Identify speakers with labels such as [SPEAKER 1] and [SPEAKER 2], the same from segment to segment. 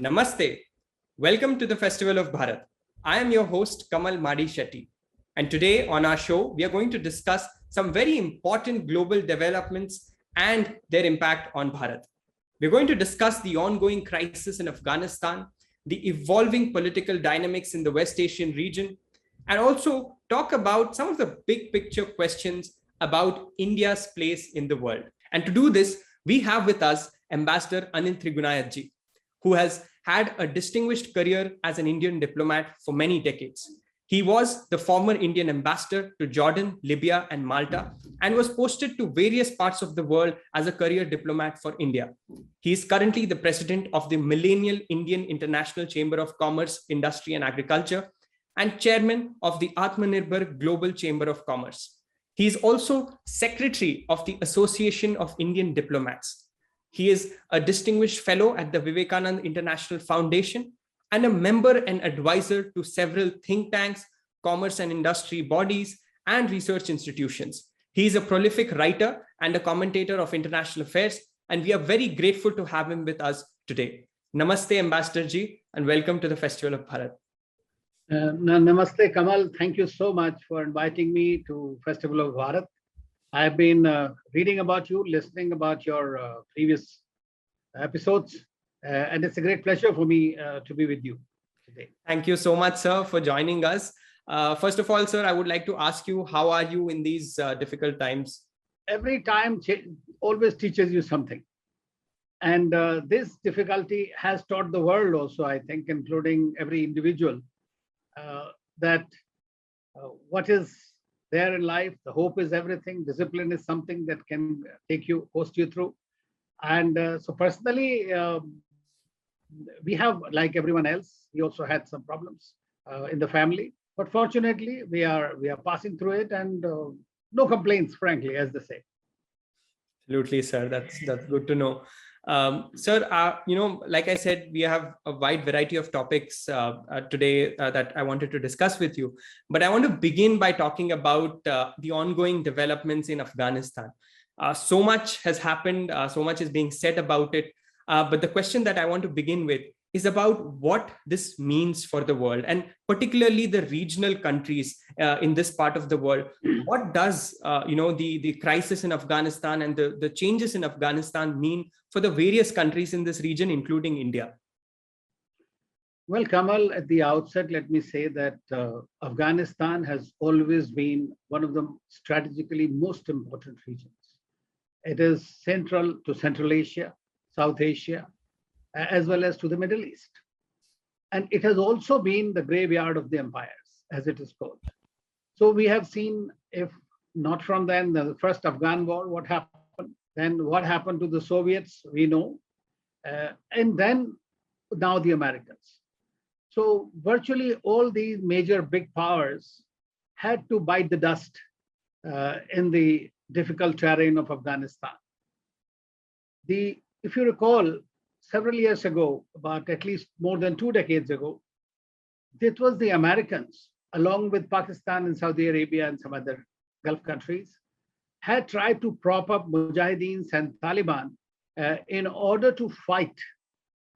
[SPEAKER 1] Namaste. Welcome to the Festival of Bharat. I am your host, Kamal Madi Shetty. And today on our show, we are going to discuss some very important global developments and their impact on Bharat. We're going to discuss the ongoing crisis in Afghanistan, the evolving political dynamics in the West Asian region, and also talk about some of the big picture questions about India's place in the world. And to do this, we have with us Ambassador Anil Trigunayat ji, who has had a distinguished career as an Indian diplomat for many decades. He was the former Indian ambassador to Jordan, Libya, and Malta, and was posted to various parts of the world as a career diplomat for India. He is currently the president of the Millennial Indian International Chamber of Commerce, Industry, and Agriculture, and chairman of the Atmanirbhar Global Chamber of Commerce. He is also secretary of the Association of Indian Diplomats. He is a distinguished fellow at the Vivekananda International Foundation and a member and advisor to several think tanks, commerce and industry bodies, and research institutions. He is a prolific writer and a commentator of international affairs, and we are very grateful to have him with us today. Namaste, Ambassador ji, and welcome to the Festival of Bharat.
[SPEAKER 2] Namaste, Kamal. Thank you so much for inviting me to Festival of Bharat. I've been reading about you, listening about your previous episodes, and it's a great pleasure for me to be with you today.
[SPEAKER 1] Thank you so much, sir, for joining us. First of all, sir, I would like to ask you, how are you in these difficult times?
[SPEAKER 2] Every time always teaches you something. And this difficulty has taught the world also, I think, including every individual, that what is there in life, the hope is everything. Discipline is something that can host you through. And so personally, we have, like everyone else, we also had some problems in the family. But fortunately, we are passing through it, and no complaints, frankly, as they say.
[SPEAKER 1] Absolutely, sir. That's good to know. Sir, like I said, we have a wide variety of topics today that I wanted to discuss with you. But I want to begin by talking about the ongoing developments in Afghanistan. So much has happened, so much is being said about it. But the question that I want to begin with is about what this means for the world, and particularly the regional countries in this part of the world. What does the crisis in Afghanistan and the changes in Afghanistan mean for the various countries in this region, including India?
[SPEAKER 2] Well, Kamal, at the outset, let me say that Afghanistan has always been one of the strategically most important regions. It is central to Central Asia, South Asia, as well as to the Middle East. And it has also been the graveyard of the empires, as it is called. So we have seen, if not from then, the first Afghan war, what happened, then what happened to the Soviets, we know, and then now the Americans. So virtually all these major big powers had to bite the dust in the difficult terrain of Afghanistan. If you recall, several years ago, about at least more than 2 decades ago, it was the Americans, along with Pakistan and Saudi Arabia and some other Gulf countries, had tried to prop up Mujahideens and Taliban in order to fight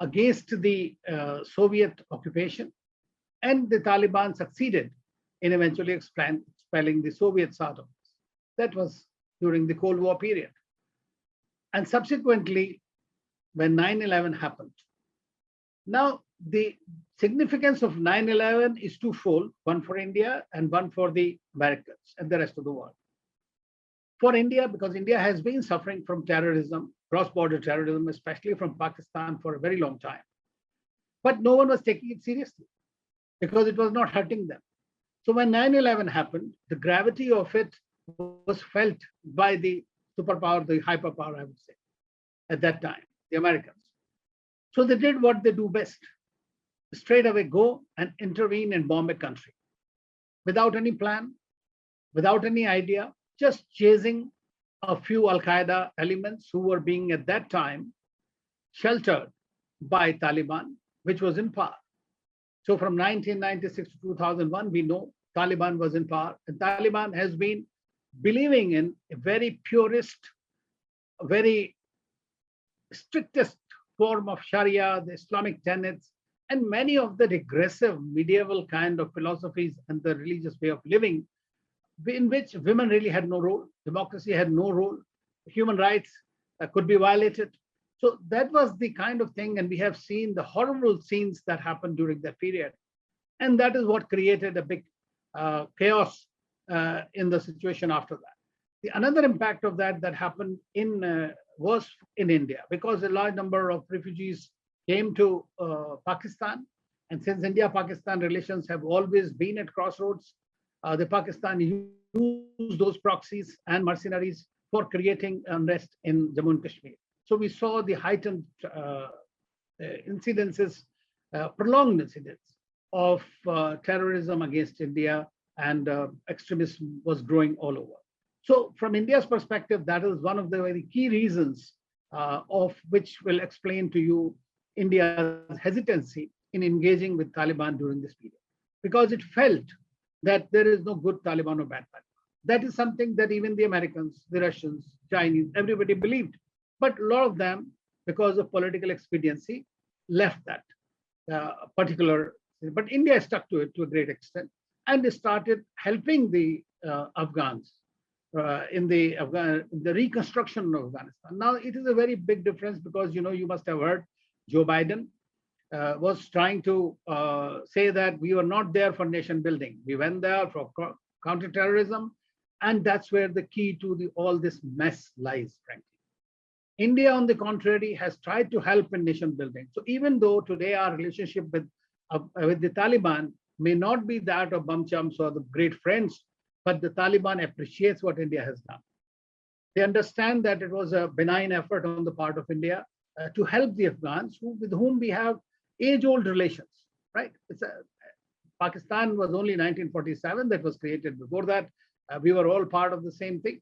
[SPEAKER 2] against the Soviet occupation. And the Taliban succeeded in eventually expelling the Soviets out of this. That was during the Cold War period. And subsequently, when 9/11 happened. Now, the significance of 9/11 is twofold, one for India and one for the Americans and the rest of the world. For India, because India has been suffering from terrorism, cross-border terrorism, especially from Pakistan, for a very long time. But no one was taking it seriously because it was not hurting them. So when 9/11 happened, the gravity of it was felt by the superpower, the hyperpower, I would say, at that time, the Americans. So they did what they do best: straight away go and intervene and bomb a country without any plan, without any idea, just chasing a few Al-Qaeda elements who were being at that time sheltered by Taliban, which was in power. So from 1996 to 2001, we know Taliban was in power, and Taliban has been believing in a very purist, very strictest form of Sharia, the Islamic tenets, and many of the regressive medieval kind of philosophies and the religious way of living, in which women really had no role, democracy had no role, human rights could be violated. So that was the kind of thing, and we have seen the horrible scenes that happened during that period. And that is what created a big chaos in the situation after that. The another impact of that happened was in India, because a large number of refugees came to Pakistan. And since India-Pakistan relations have always been at crossroads, the Pakistan used those proxies and mercenaries for creating unrest in Jammu and Kashmir. So we saw the heightened incidences, prolonged incidents of terrorism against India, and extremism was growing all over. So from India's perspective, that is one of the very key reasons of which will explain to you India's hesitancy in engaging with Taliban during this period, because it felt that there is no good Taliban or bad Taliban. That is something that even the Americans, the Russians, Chinese, everybody believed. But a lot of them, because of political expediency, left that particular. But India stuck to it to a great extent and started helping the Afghans in the reconstruction of Afghanistan. Now, it is a very big difference, because you must have heard Joe Biden was trying to say that we were not there for nation building. We went there for counterterrorism, and that's where the key to all this mess lies, frankly. India, on the contrary, has tried to help in nation building. So even though today our relationship with the Taliban may not be that of bum chums or the great friends, but the Taliban appreciates what India has done. They understand that it was a benign effort on the part of India to help the Afghans, with whom we have age-old relations, right? Pakistan was only 1947, that was created. Before that, we were all part of the same thing.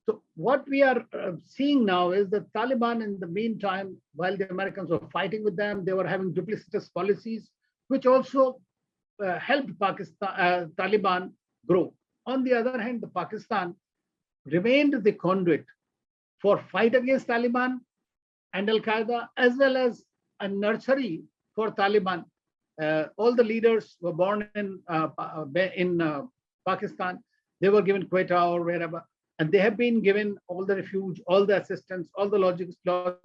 [SPEAKER 2] So what we are seeing now is the Taliban, in the meantime, while the Americans were fighting with them, they were having duplicitous policies, which also helped Taliban grow. On the other hand, the Pakistan remained the conduit for fight against Taliban and Al-Qaeda, as well as a nursery for Taliban. All the leaders were born in Pakistan. They were given Quetta or wherever, and they have been given all the refuge, all the assistance, all the logistical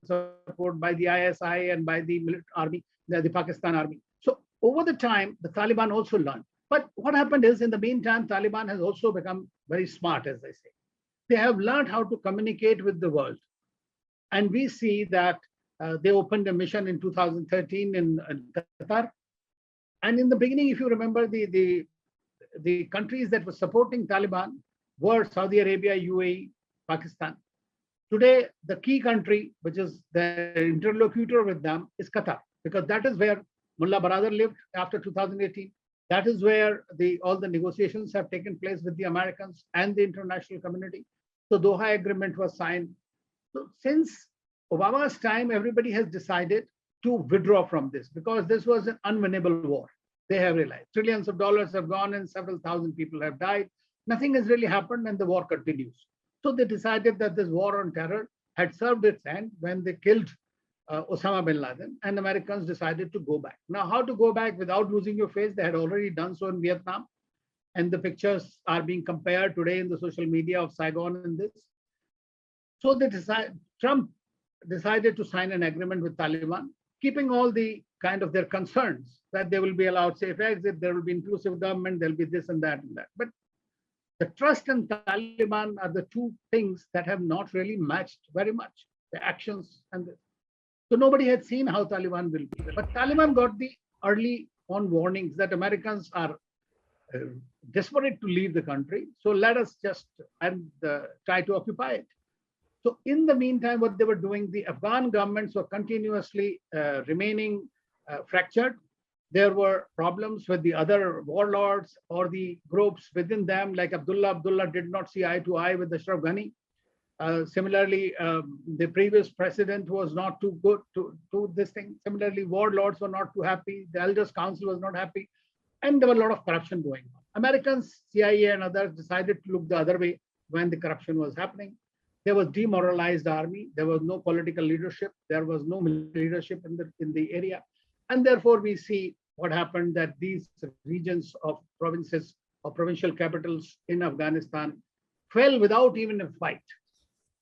[SPEAKER 2] support by the ISI and by the military army, the Pakistan army. So over the time, the Taliban also learned. But what happened is, in the meantime, Taliban has also become very smart, as they say. They have learned how to communicate with the world. And we see that they opened a mission in 2013 in Qatar. And in the beginning, if you remember, the countries that were supporting Taliban were Saudi Arabia, UAE, Pakistan. Today, the key country, which is the interlocutor with them, is Qatar, because that is where Mullah Baradar lived after 2018. That is where all the negotiations have taken place with the Americans and the international community. So Doha Agreement was signed. So since Obama's time, everybody has decided to withdraw from this, because this was an unwinnable war. They have realized trillions of dollars have gone and several thousand people have died. Nothing has really happened, and the war continues. So they decided that this war on terror had served its end when they killed Osama bin Laden, and Americans decided to go back. Now, how to go back without losing your face? They had already done so in Vietnam, and the pictures are being compared today in the social media of Saigon and this. So Trump decided to sign an agreement with Taliban, keeping all the kind of their concerns that they will be allowed safe exit, there will be inclusive government, there'll be this and that and that. But the trust and Taliban are the two things that have not really matched very much, the actions and this. So nobody had seen how Taliban will be. But Taliban got the early on warnings that Americans are desperate to leave the country. So let us just try to occupy it. So in the meantime, what they were doing, the Afghan governments were continuously remaining fractured. There were problems with the other warlords or the groups within them, like Abdullah. Abdullah did not see eye to eye with Ashraf Ghani. Similarly, the previous president was not too good to do this thing. Similarly, warlords were not too happy. The Elders Council was not happy. And there was a lot of corruption going on. Americans, CIA and others decided to look the other way when the corruption was happening. There was demoralized army. There was no political leadership. There was no military leadership in the area. And therefore, we see what happened, that these regions of provinces or provincial capitals in Afghanistan fell without even a fight,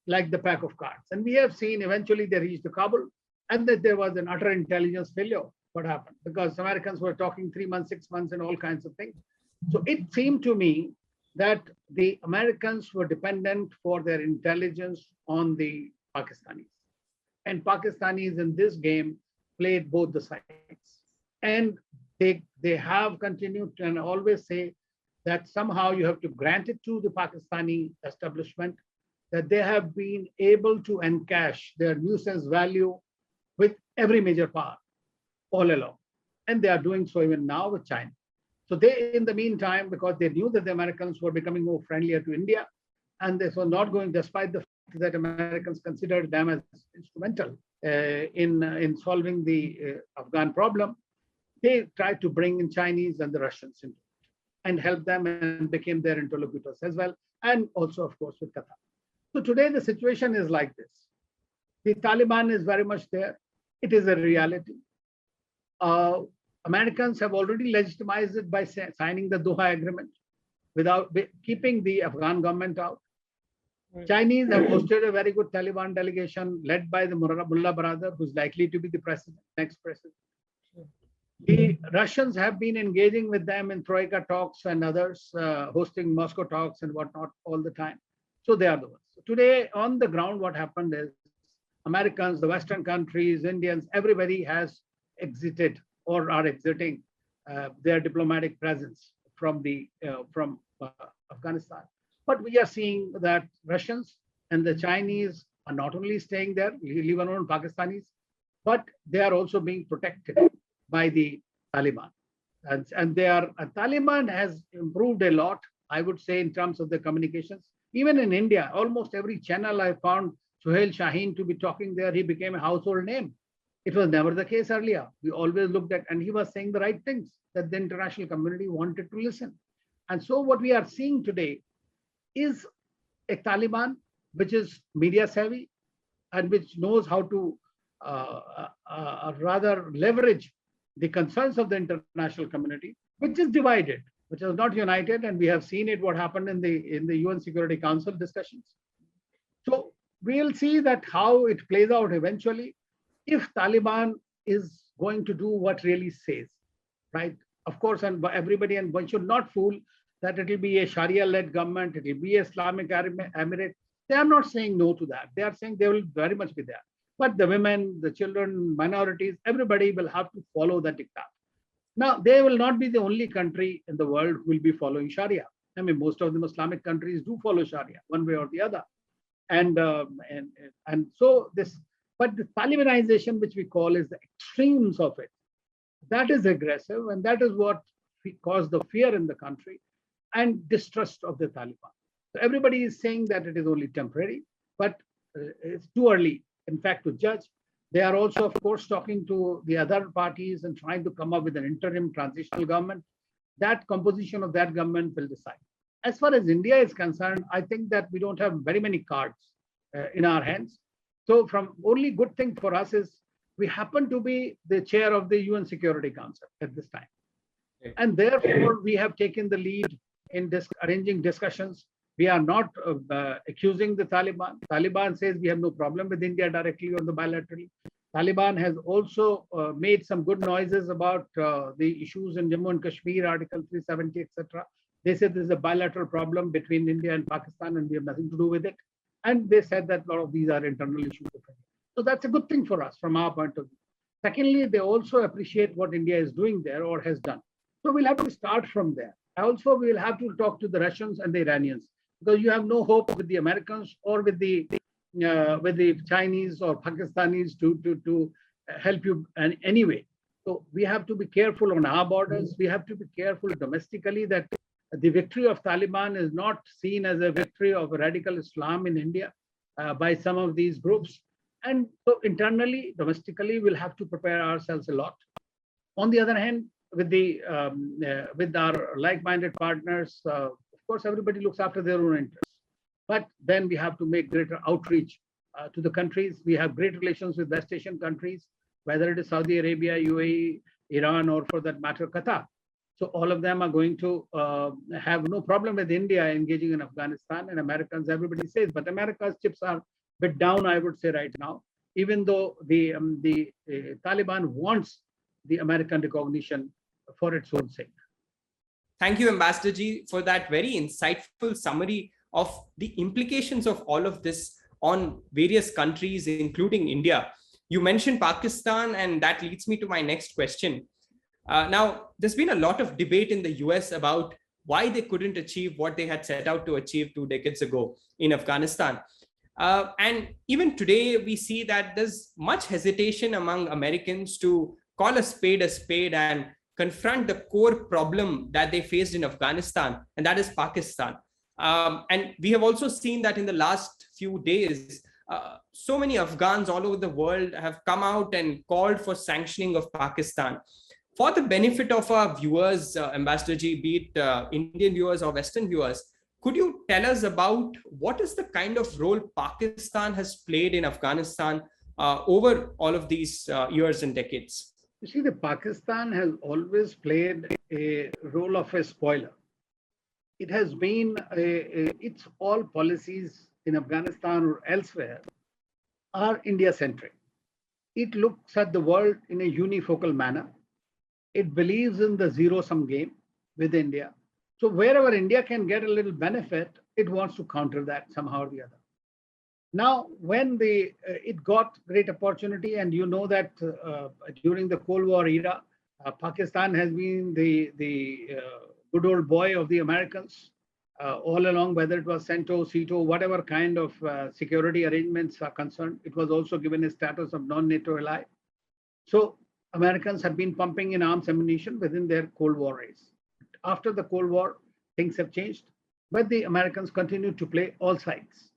[SPEAKER 2] like the pack of cards. And we have seen eventually they reached the Kabul, and that there was an utter intelligence failure. What happened? Because Americans were talking 3 months, 6 months, and all kinds of things. So it seemed to me that the Americans were dependent for their intelligence on the Pakistanis. And Pakistanis in this game played both the sides. And they have continued to, and always say that somehow you have to grant it to the Pakistani establishment that they have been able to encash their nuisance value with every major power all along. And they are doing so even now with China. So they, in the meantime, because they knew that the Americans were becoming more friendlier to India, and this was not going, despite the fact that Americans considered them as instrumental in solving the Afghan problem, they tried to bring in Chinese and the Russians into it and help them, and became their interlocutors as well. And also, of course, with Qatar. So today the situation is like this. The Taliban is very much there. It is a reality. Americans have already legitimized it by signing the Doha Agreement without keeping the Afghan government out. Chinese have hosted a very good Taliban delegation led by the Mullah brother, who's likely to be the president, next president. The Russians have been engaging with them in Troika talks and others, hosting Moscow talks and whatnot all the time. So they are the ones. So today on the ground, what happened is Americans, the Western countries, Indians, everybody has exited or are exiting their diplomatic presence from Afghanistan. But we are seeing that Russians and the Chinese are not only staying there, leave alone Pakistanis, but they are also being protected by the Taliban. And Taliban has improved a lot, I would say, in terms of the communications. Even in India, almost every channel I found Suhail Shaheen to be talking there, he became a household name. It was never the case earlier. We always looked at, and he was saying the right things that the international community wanted to listen. And so what we are seeing today is a Taliban which is media savvy and which knows how to rather leverage the concerns of the international community, which is divided, which is not united. And we have seen it, what happened in the UN Security Council discussions. So we'll see that how it plays out eventually, if Taliban is going to do what really says, right? Of course, and everybody, and one should not fool that it will be a Sharia-led government, it will be Islamic Emirate. They are not saying no to that. They are saying they will very much be there. But the women, the children, minorities, everybody will have to follow that diktat. Now, they will not be the only country in the world who will be following Sharia. I mean, most of the Islamic countries do follow Sharia one way or the other. And so this, but the Talibanization, which we call, is the extremes of it. That is aggressive, and that is what caused the fear in the country and distrust of the Taliban. So everybody is saying that it is only temporary, but it's too early, in fact, to judge. They are also, of course, talking to the other parties and trying to come up with an interim transitional government. That composition of that government will decide. As far as India is concerned, I think that we don't have very many cards in our hands. So from only good thing for us is we happen to be the chair of the UN Security Council at this time. Okay. And therefore, we have taken the lead in arranging discussions. We are not accusing the Taliban. Taliban says we have no problem with India directly or the bilaterally. Taliban has also made some good noises about the issues in Jammu and Kashmir, Article 370, etc. They said there's a bilateral problem between India and Pakistan and we have nothing to do with it. And they said that a lot of these are internal issues. So that's a good thing for us from our point of view. Secondly, they also appreciate what India is doing there or has done. So we'll have to start from there. Also, we will have to talk to the Russians and the Iranians, because you have no hope with the Americans or with the Chinese or Pakistanis to help you in any way. So we have to be careful on our borders. We have to be careful domestically that the victory of Taliban is not seen as a victory of radical Islam in India by some of these groups. And so internally, domestically, we'll have to prepare ourselves a lot. On the other hand, with our like-minded partners, of course, everybody looks after their own interests. But then we have to make greater outreach to the countries. We have great relations with West Asian countries, whether it is Saudi Arabia, UAE, Iran, or for that matter, Qatar. So all of them are going to have no problem with India engaging in Afghanistan, and Americans, everybody says, but America's chips are a bit down, I would say right now, even though the Taliban wants the American recognition for its own sake.
[SPEAKER 1] Thank you, Ambassador Ji, for that very insightful summary of the implications of all of this on various countries, including India. You mentioned Pakistan, and that leads me to my next question. Now, there's been a lot of debate in the US about why they couldn't achieve what they had set out to achieve 2 decades ago in Afghanistan. And even today, we see that there's much hesitation among Americans to call a spade and confront the core problem that they faced in Afghanistan, and that is Pakistan. And we have also seen that in the last few days, so many Afghans all over the world have come out and called for sanctioning of Pakistan. For the benefit of our viewers, Ambassador Ji, be it Indian viewers or Western viewers, could you tell us about what is the kind of role Pakistan has played in Afghanistan over all of these years and decades?
[SPEAKER 2] You see, the Pakistan has always played a role of a spoiler. It has been, its all policies in Afghanistan or elsewhere are India-centric. It looks at the world in a unifocal manner. It believes in the zero-sum game with India. So wherever India can get a little benefit, it wants to counter that somehow or the other. Now, when it got great opportunity, and you know that during the Cold War era, Pakistan has been the good old boy of the Americans all along, whether it was CENTO, CETO, whatever kind of security arrangements are concerned. It was also given a status of non-NATO ally. So Americans have been pumping in arms ammunition within their Cold War race. After the Cold War, things have changed, but the Americans continue to play all sides.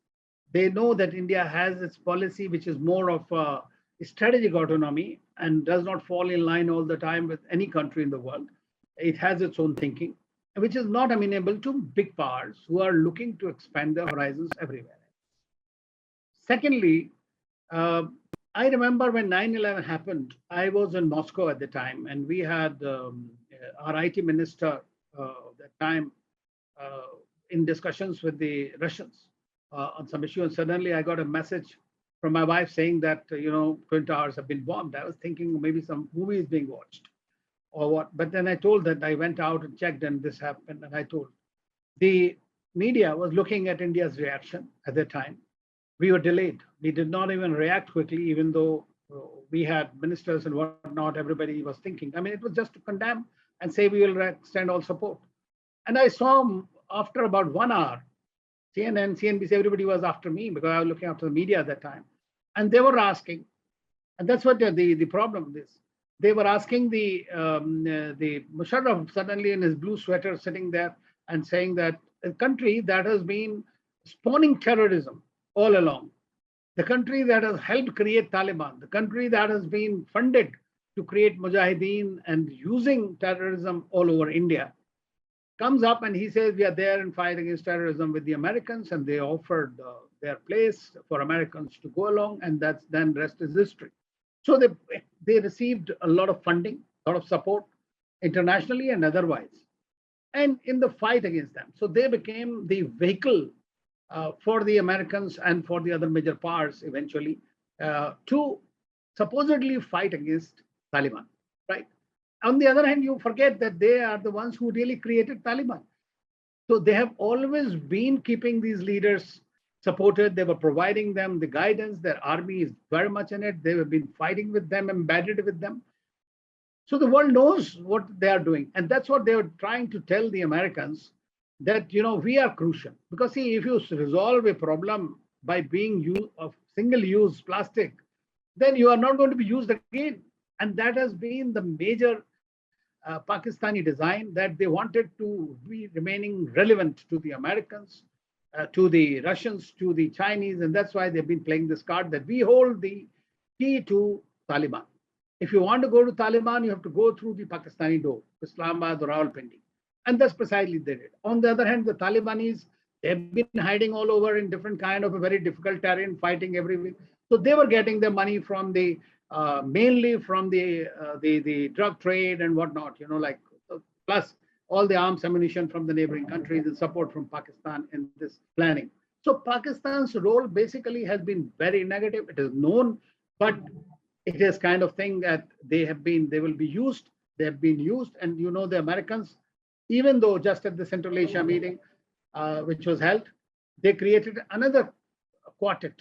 [SPEAKER 2] They know that India has its policy, which is more of a strategic autonomy and does not fall in line all the time with any country in the world. It has its own thinking, which is not amenable to big powers who are looking to expand their horizons everywhere. Secondly, I remember when 9/11 happened, I was in Moscow at the time, and we had our IT minister at that time in discussions with the Russians on some issue. And suddenly I got a message from my wife saying that, Twin Towers have been bombed. I was thinking maybe some movie is being watched or what. But then I told that I went out and checked and this happened. And I told the media was looking at India's reaction at the time. We were delayed. We did not even react quickly, even though we had ministers and whatnot. Everybody was thinking. I mean, it was just to condemn and say we will extend all support. And I saw after about 1 hour, CNN, CNBC, everybody was after me because I was looking after the media at that time. And they were asking, and that's what the problem is. They were asking the Musharraf suddenly in his blue sweater sitting there and saying that a country that has been spawning terrorism all along, the country that has helped create Taliban, the country that has been funded to create Mujahideen and using terrorism all over India, comes up and he says we are there and fight against terrorism with the Americans, and they offered their place for Americans to go along, and that's then rest is history. So they received a lot of funding, a lot of support internationally and otherwise, and in the fight against them. So they became the vehicle for the Americans and for the other major powers eventually to supposedly fight against Taliban, right? On the other hand, you forget that they are the ones who really created Taliban. So they have always been keeping these leaders supported. They were providing them the guidance. Their army is very much in it. They have been fighting with them, embedded with them. So the world knows what they are doing. And that's what they were trying to tell the Americans, that, we are crucial. Because see, if you resolve a problem by being used of single-use plastic, then you are not going to be used again. And that has been the major Pakistani design, that they wanted to be remaining relevant to the Americans, to the Russians, to the Chinese. And that's why they've been playing this card that we hold the key to Taliban. If you want to go to Taliban, you have to go through the Pakistani door, Islamabad or Rawalpindi. And that's precisely they did. On the other hand, the Talibanis They've been hiding all over in different kind of a very difficult terrain, fighting everywhere. So they were getting their money from the mainly from the drug trade and whatnot. Like plus all the arms ammunition from the neighboring countries and support from Pakistan in this planning. So Pakistan's role basically has been very negative. It is known, but it is kind of thing that they will be used. They have been used, and the Americans, even though just at the Central Asia meeting, which was held, they created another quartet.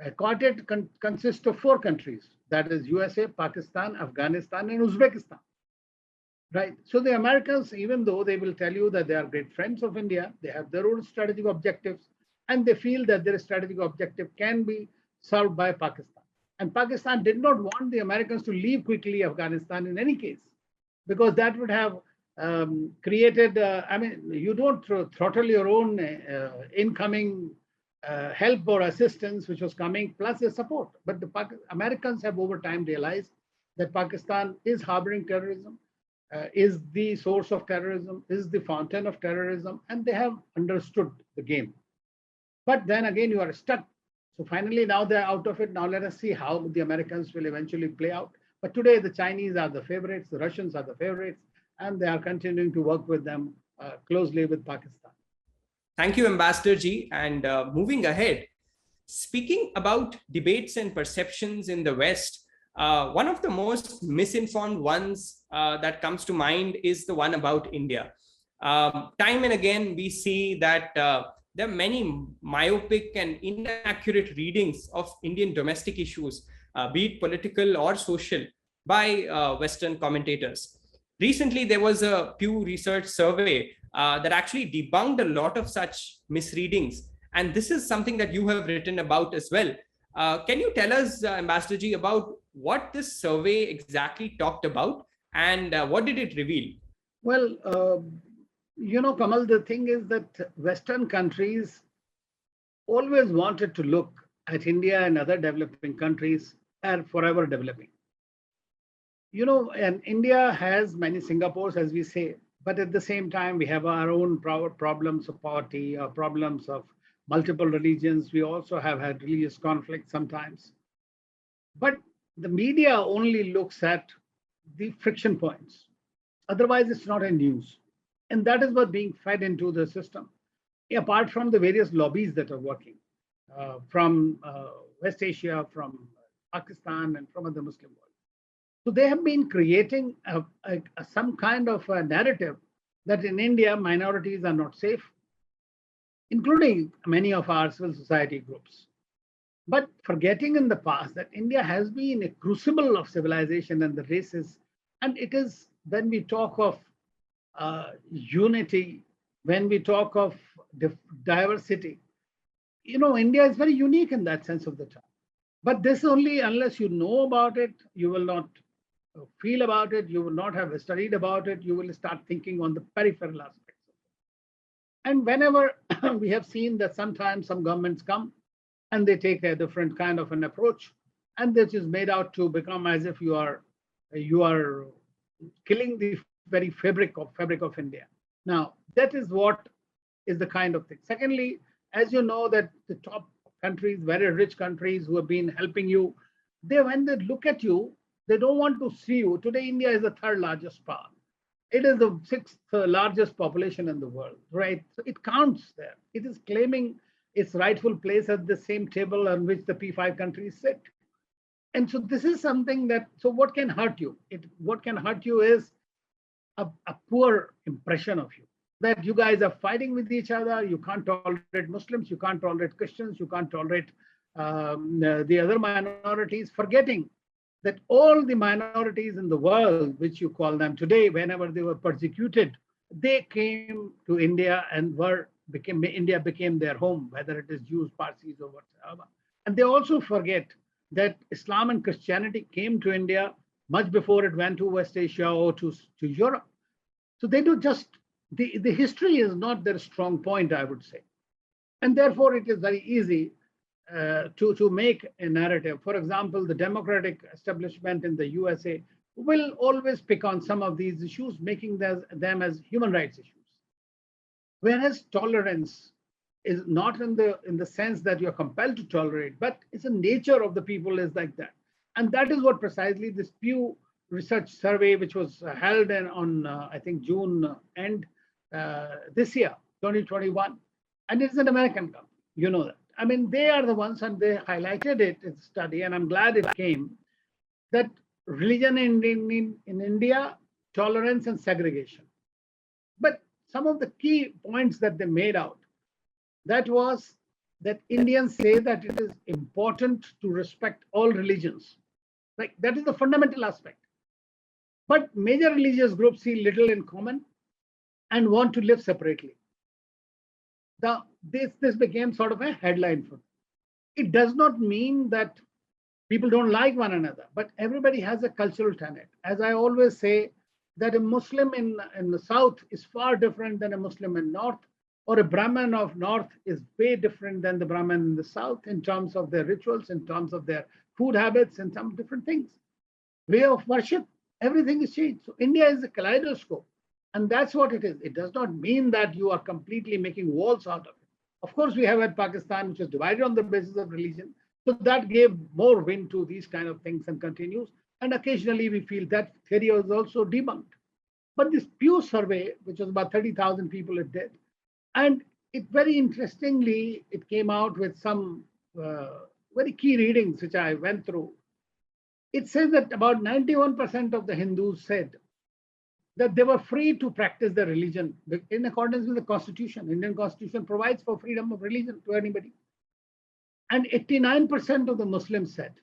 [SPEAKER 2] A quartet consists of 4 countries, that is USA, Pakistan, Afghanistan, and Uzbekistan. Right. So the Americans, even though they will tell you that they are great friends of India, they have their own strategic objectives, and they feel that their strategic objective can be served by Pakistan. And Pakistan did not want the Americans to leave quickly Afghanistan in any case, because that would have created, you don't throttle your own incoming help or assistance, which was coming, plus the support. But the Americans have over time realized that Pakistan is harboring terrorism, is the source of terrorism, is the fountain of terrorism, and they have understood the game. But then again, you are stuck. So finally, now they're out of it. Now let us see how the Americans will eventually play out. But today, the Chinese are the favorites, the Russians are the favorites, and they are continuing to work with them closely with Pakistan.
[SPEAKER 1] Thank you, Ambassador Ji. And moving ahead, speaking about debates and perceptions in the West, one of the most misinformed ones that comes to mind is the one about India. Time and again, we see that there are many myopic and inaccurate readings of Indian domestic issues, be it political or social, by Western commentators. Recently, there was a Pew Research survey that actually debunked a lot of such misreadings. And this is something that you have written about as well. Can you tell us, Ambassador Ji, about what this survey exactly talked about and what did it reveal?
[SPEAKER 2] Well, Kamal, the thing is that Western countries always wanted to look at India and other developing countries as forever developing. And India has many Singapores, as we say, but at the same time, we have our own problems of poverty, or problems of multiple religions. We also have had religious conflict sometimes. But the media only looks at the friction points. Otherwise, it's not a news. And that is what's being fed into the system, apart from the various lobbies that are working from West Asia, from Pakistan, and from other Muslim world. So they have been creating some kind of a narrative that in India, minorities are not safe, including many of our civil society groups. But forgetting in the past that India has been a crucible of civilization and the races. And it is when we talk of unity, when we talk of diversity, India is very unique in that sense of the term. But this only, unless you know about it, you will not feel about it, you will not have studied about it, you will start thinking on the peripheral aspects. And whenever we have seen that sometimes some governments come and they take a different kind of an approach, and this is made out to become as if you are killing the very fabric of India. Now, that is what is the kind of thing. Secondly, as you know, that the top countries, very rich countries who have been helping you, when they look at you, they don't want to see you. Today, India is the 3rd largest power. It is the 6th largest population in the world, right? So it counts there. It is claiming its rightful place at the same table on which the P5 countries sit. And so this is something that, so what can hurt you? What can hurt you is a poor impression of you, that you guys are fighting with each other. You can't tolerate Muslims, you can't tolerate Christians, you can't tolerate the other minorities, forgetting that all the minorities in the world, which you call them today, whenever they were persecuted, they came to India and India became their home, whether it is Jews, Parsis, or whatever. And they also forget that Islam and Christianity came to India much before it went to West Asia or to Europe. So they do just, the history is not their strong point, I would say. And therefore, it is very easy to make a narrative. For example, the democratic establishment in the USA will always pick on some of these issues, making them as human rights issues. Whereas tolerance, is not in the sense that you're compelled to tolerate, but it's the nature of the people is like that. And that is what precisely this Pew Research Survey, which was held on I think June end this year, 2021, and it's an American company, you know that. I mean, they are the ones, and they highlighted it in the study, and I'm glad it came, that religion in India, tolerance and segregation. But some of the key points that they made out, that was that Indians say that it is important to respect all religions. Like, that is the fundamental aspect. But major religious groups see little in common and want to live separately. This became sort of a headline for them. It does not mean that people don't like one another, but everybody has a cultural tenet. As I always say, that a Muslim in the South is far different than a Muslim in North, or a Brahmin of North is way different than the Brahmin in the South in terms of their rituals, in terms of their food habits, and some different things. Way of worship, everything is changed. So India is a kaleidoscope, and that's what it is. It does not mean that you are completely making walls out of it. Of course, we have had Pakistan, which is divided on the basis of religion. So that gave more wind to these kind of things and continues. And occasionally we feel that theory was also debunked. But this Pew survey, which was about 30,000 people it did, and it very interestingly, it came out with some very key readings, which I went through. It says that about 91% of the Hindus said that they were free to practice their religion in accordance with the Constitution. Indian Constitution provides for freedom of religion to anybody. And 89% of the Muslims said,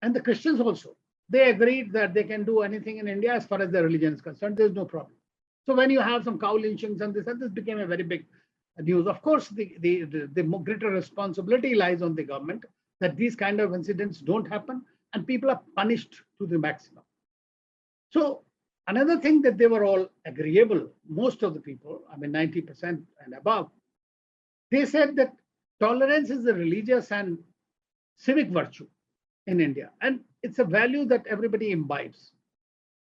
[SPEAKER 2] and the Christians also, they agreed that they can do anything in India as far as their religion is concerned. There's no problem. So when you have some cow lynchings and this became a very big news. Of course, the greater responsibility lies on the government that these kind of incidents don't happen and people are punished to the maximum. So another thing that they were all agreeable, most of the people, I mean 90% and above, they said that tolerance is a religious and civic virtue in India. And it's a value that everybody imbibes.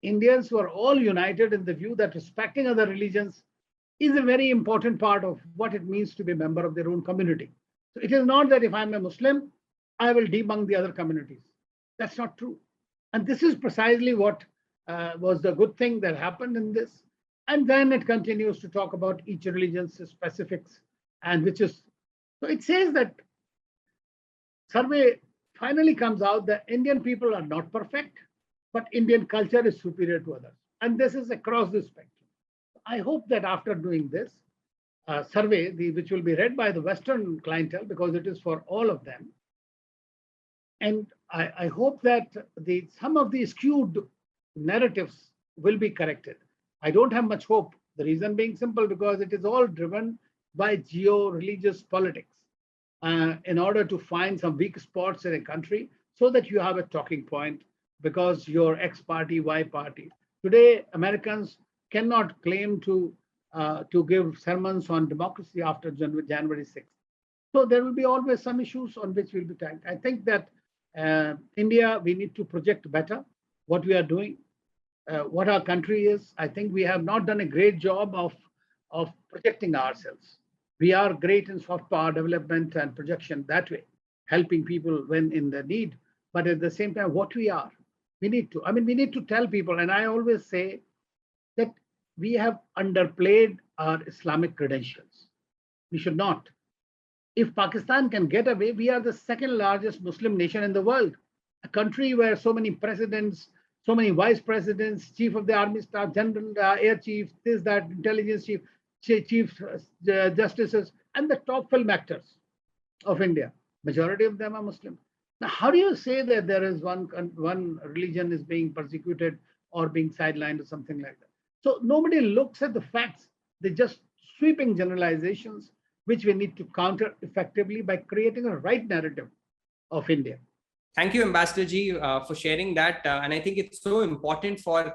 [SPEAKER 2] Indians were all united in the view that respecting other religions is a very important part of what it means to be a member of their own community. So it is not that if I'm a Muslim, I will debunk the other communities. That's not true. And this is precisely what was the good thing that happened in this. And then it continues to talk about each religion's specifics, and which is, so it says that survey finally comes out that Indian people are not perfect, but Indian culture is superior to others. And this is across the spectrum. I hope that after doing this survey, which will be read by the Western clientele because it is for all of them, and I hope that some of the skewed narratives will be corrected. I don't have much hope. The reason being simple, because it is all driven by geo-religious politics in order to find some weak spots in a country so that you have a talking point because your X party, Y party. Today, Americans cannot claim to give sermons on democracy after January 6th. So there will be always some issues on which we'll be tagged. I think that India, we need to project better what we are doing, what our country is. I think we have not done a great job of projecting ourselves. We are great in soft power development and projection that way, helping people when in the need. But at the same time, what we are, we need to tell people, and I always say that we have underplayed our Islamic credentials. We should not. If Pakistan can get away, we are the second largest Muslim nation in the world, a country where so many presidents, so many vice presidents, chief of the army staff, general, air chief, this, that, intelligence chief, chief justices, and the top film actors of India. Majority of them are Muslim. Now, how do you say that there is one religion is being persecuted or being sidelined or something like that? So nobody looks at the facts. They're just sweeping generalizations, which we need to counter effectively by creating a right narrative of India.
[SPEAKER 1] Thank you, Ambassador Ji, for sharing that. And I think it's so important for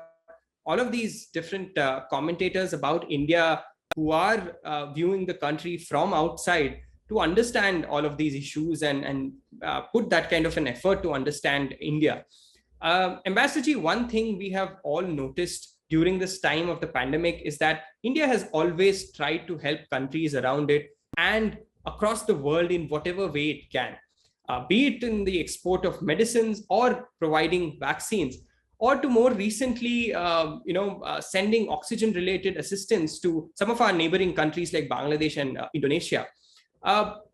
[SPEAKER 1] all of these different commentators about India who are viewing the country from outside to understand all of these issues and put that kind of an effort to understand India. Ambassador Ji, one thing we have all noticed during this time of the pandemic is that India has always tried to help countries around it and across the world in whatever way it can, be it in the export of medicines or providing vaccines, or to more recently, sending oxygen-related assistance to some of our neighboring countries like Bangladesh and Indonesia.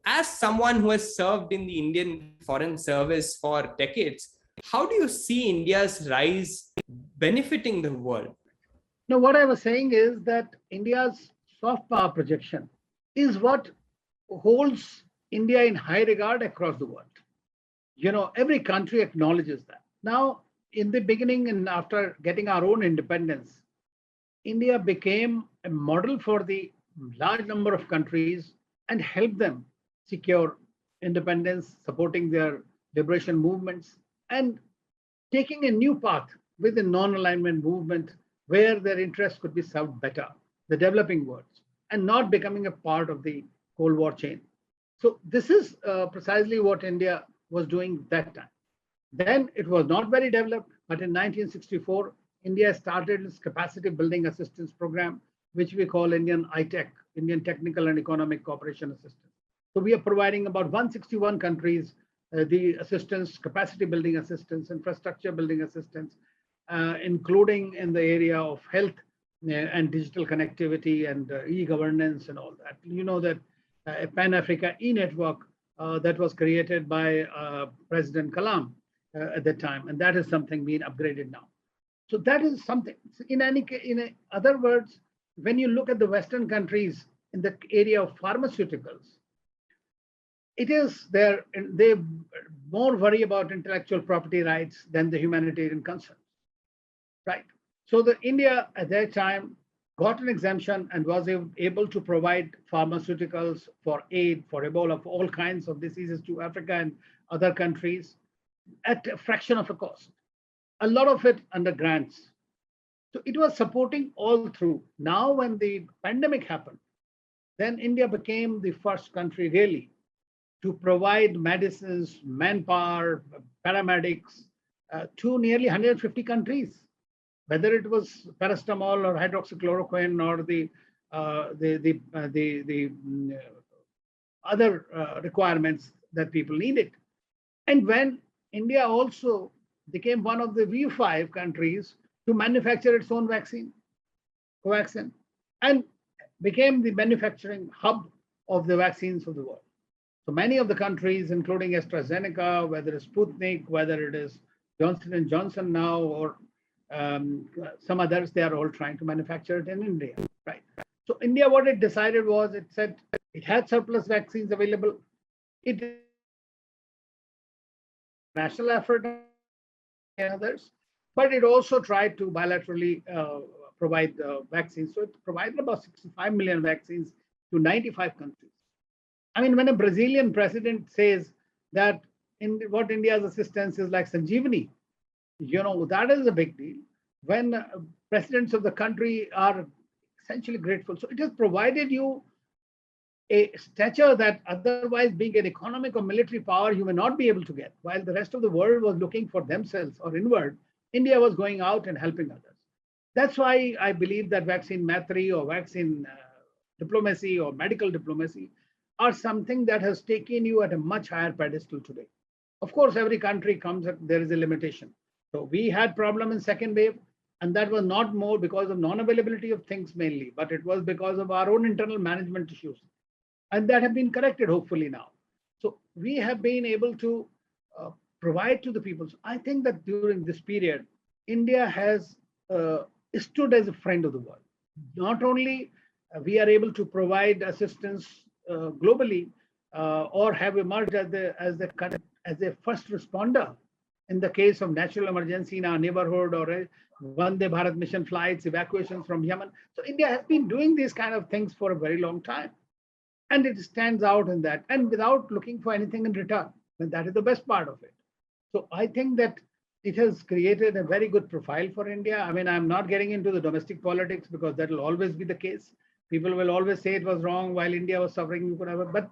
[SPEAKER 1] As someone who has served in the Indian Foreign Service for decades, how do you see India's rise benefiting the world?
[SPEAKER 2] Now, what I was saying is that India's soft power projection is what holds India in high regard across the world. Every country acknowledges that. Now, in the beginning and after getting our own independence, India became a model for the large number of countries and helped them secure independence, supporting their liberation movements, and taking a new path with the non-alignment movement where their interests could be served better, the developing worlds, and not becoming a part of the Cold War chain. So this is precisely what India was doing that time. Then it was not very developed, but in 1964, India started its capacity building assistance program, which we call Indian ITEC, Indian Technical and Economic Cooperation Assistance. So we are providing about 161 countries the assistance, capacity building assistance, infrastructure building assistance, including in the area of health and digital connectivity and e-governance and all that. You know that a Pan-Africa e-network that was created by President Kalam at that time, and that is something being upgraded now. So that is something. In other words, when you look at the Western countries in the area of pharmaceuticals, it is they more worry about intellectual property rights than the humanitarian concerns, right? So the India at that time got an exemption and was able to provide pharmaceuticals for aid, for Ebola, for all kinds of diseases to Africa and other countries at a fraction of a cost. A lot of it under grants. So it was supporting all through. Now, when the pandemic happened, then India became the first country really to provide medicines, manpower, paramedics to nearly 150 countries, whether it was paracetamol or hydroxychloroquine or the other requirements that people needed. And when India also became one of the V5 countries to manufacture its own vaccine, Covaxin, and became the manufacturing hub of the vaccines of the world. So many of the countries, including AstraZeneca, whether it's Sputnik, whether it is Johnson & Johnson now, or some others, they are all trying to manufacture it in India, right? So India, what it decided was, it said it had surplus vaccines available. It national effort and others, but it also tried to bilaterally provide vaccines. So it provided about 65 million vaccines to 95 countries. I mean, when a Brazilian president says that what India's assistance is like Sanjeevani, that is a big deal. When presidents of the country are essentially grateful. So it has provided you a stature that otherwise, being an economic or military power, you may not be able to get. While the rest of the world was looking for themselves or inward, India was going out and helping others. That's why I believe that vaccine mastery or vaccine diplomacy or medical diplomacy are something that has taken you at a much higher pedestal today. Of course, every country comes, there is a limitation. So we had problem in second wave, and that was not more because of non-availability of things mainly, but it was because of our own internal management issues. And that have been corrected, hopefully now. So we have been able to provide to the people. So I think that during this period, India has stood as a friend of the world. Not only we are able to provide assistance globally or have emerged as a first responder in the case of natural emergency in our neighborhood or Vande Bharat mission flights, evacuations from Yemen. So India has been doing these kind of things for a very long time. And it stands out in that, and without looking for anything in return. And that is the best part of it. So I think that it has created a very good profile for India. I mean, I'm not getting into the domestic politics because that will always be the case. People will always say it was wrong while India was suffering. You could have, but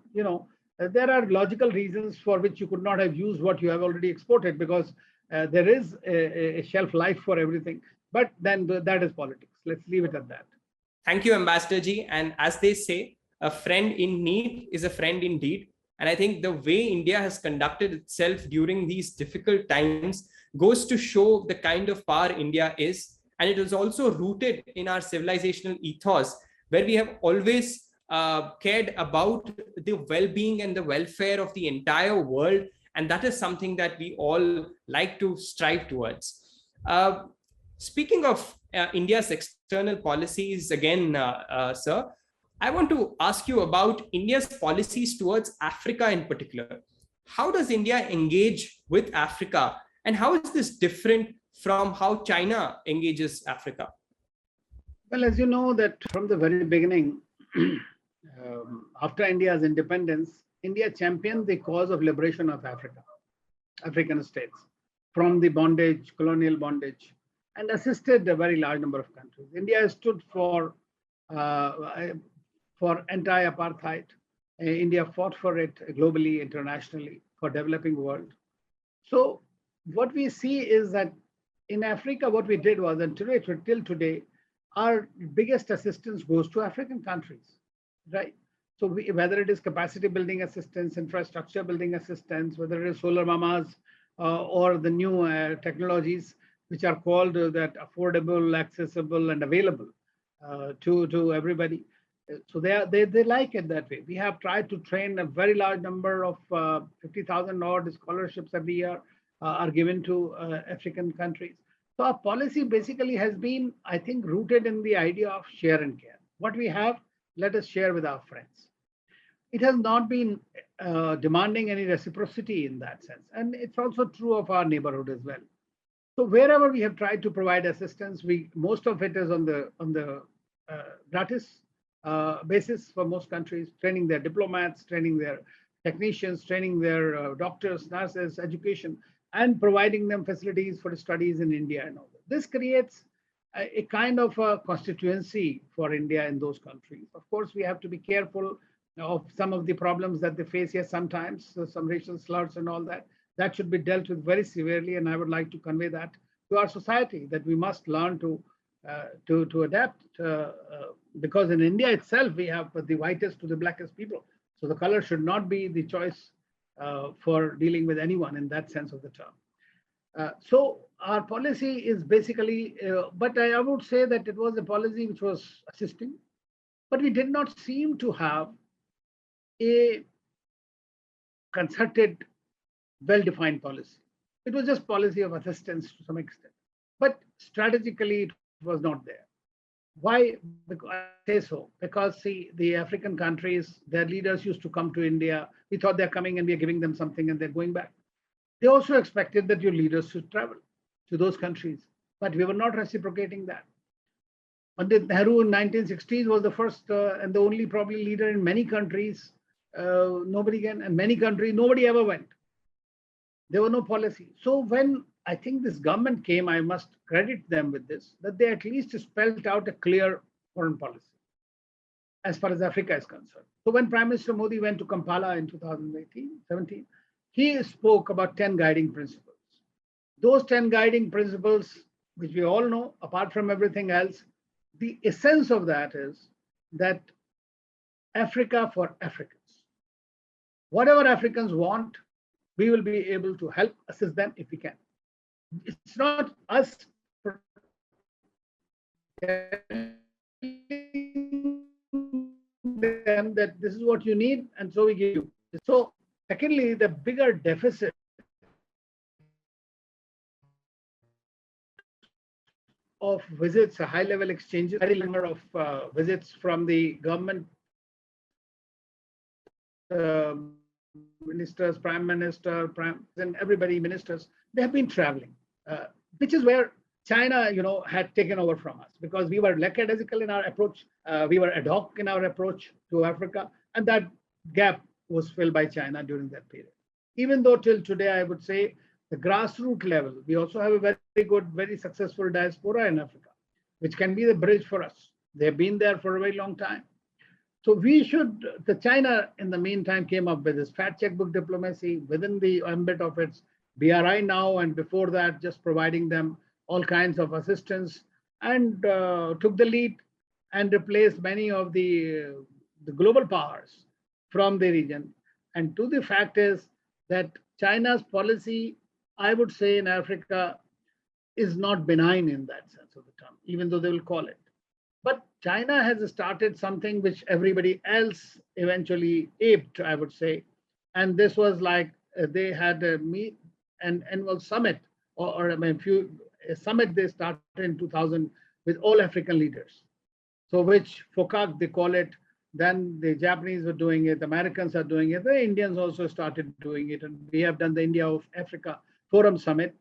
[SPEAKER 2] there are logical reasons for which you could not have used what you have already exported, because there is a shelf life for everything. But then that is politics. Let's leave it at that.
[SPEAKER 1] Thank you, Ambassador Ji. And as they say, a friend in need is a friend indeed. And I think the way India has conducted itself during these difficult times goes to show the kind of power India is. And it is also rooted in our civilizational ethos, where we have always cared about the well-being and the welfare of the entire world. And that is something that we all like to strive towards. Speaking of India's external policies, again, sir, I want to ask you about India's policies towards Africa in particular. How does India engage with Africa, and how is this different from how China engages Africa?
[SPEAKER 2] Well, as you know, that from the very beginning, after India's independence, India championed the cause of liberation of Africa, African states, from the bondage, colonial bondage, and assisted a very large number of countries. India stood for anti-apartheid. India fought for it globally, internationally, for developing world. So what we see is that in Africa, what we did was, and today, till today, our biggest assistance goes to African countries, right? So whether it is capacity building assistance, infrastructure building assistance, whether it is solar mamas or the new technologies, which are called that affordable, accessible, and available to everybody. So they like it that way. We have tried to train a very large number of 50,000 odd scholarships every year are given to African countries. So our policy basically has been, I think, rooted in the idea of share and care. What we have, let us share with our friends. It has not been demanding any reciprocity in that sense. And it's also true of our neighborhood as well. So wherever we have tried to provide assistance, most of it is on the gratis basis for most countries, training their diplomats, training their technicians, training their doctors, nurses, education, and providing them facilities for studies in India and all that. This creates a kind of a constituency for India in those countries. Of course, we have to be careful of some of the problems that they face here sometimes, so some racial slurs and all that. That should be dealt with very severely, and I would like to convey that to our society, that we must learn to adapt, because in India itself, we have the whitest to the blackest people. So the color should not be the choice for dealing with anyone in that sense of the term. So our policy is basically, but I would say that it was a policy which was assisting, but we did not seem to have a concerted, well-defined policy. It was just policy of assistance to some extent, but strategically it was not there. Why? Because I say so. Because see, the African countries, their leaders used to come to India. We thought they're coming and we're giving them something and they're going back. They also expected that your leaders should travel to those countries, but we were not reciprocating that. Pandit Nehru in 1960s was the first and the only probably leader in many countries. Nobody ever went. There were no policy. So when I think this government came, I must credit them with this, that they at least spelled out a clear foreign policy as far as Africa is concerned. So when Prime Minister Modi went to Kampala in 2017, he spoke about 10 guiding principles. Those 10 guiding principles, which we all know, apart from everything else, the essence of that is that Africa for Africans. Whatever Africans want, we will be able to help assist them if we can. It's not us telling them that this is what you need and so we give you. So secondly, the bigger deficit of visits, a high-level exchanges, a number of visits from the government ministers, prime minister, and everybody, ministers, they have been traveling, which is where China, had taken over from us, because we were lackadaisical in our approach. We were ad hoc in our approach to Africa, and that gap was filled by China during that period. Even though till today, I would say the grassroots level, we also have a very good, very successful diaspora in Africa, which can be the bridge for us. They've been there for a very long time. So the China in the meantime came up with this fat checkbook diplomacy within the ambit of its BRI now, and before that, just providing them all kinds of assistance, and took the lead and replaced many of the the global powers from the region. And to the fact is that China's policy, I would say, in Africa is not benign in that sense of the term, even though they will call it. But China has started something which everybody else eventually aped, I would say. And this was like they had an annual summit, or a summit they started in 2000 with all African leaders. So which FOCAC, they call it. Then the Japanese were doing it, the Americans are doing it, the Indians also started doing it. And we have done the India of Africa Forum Summit.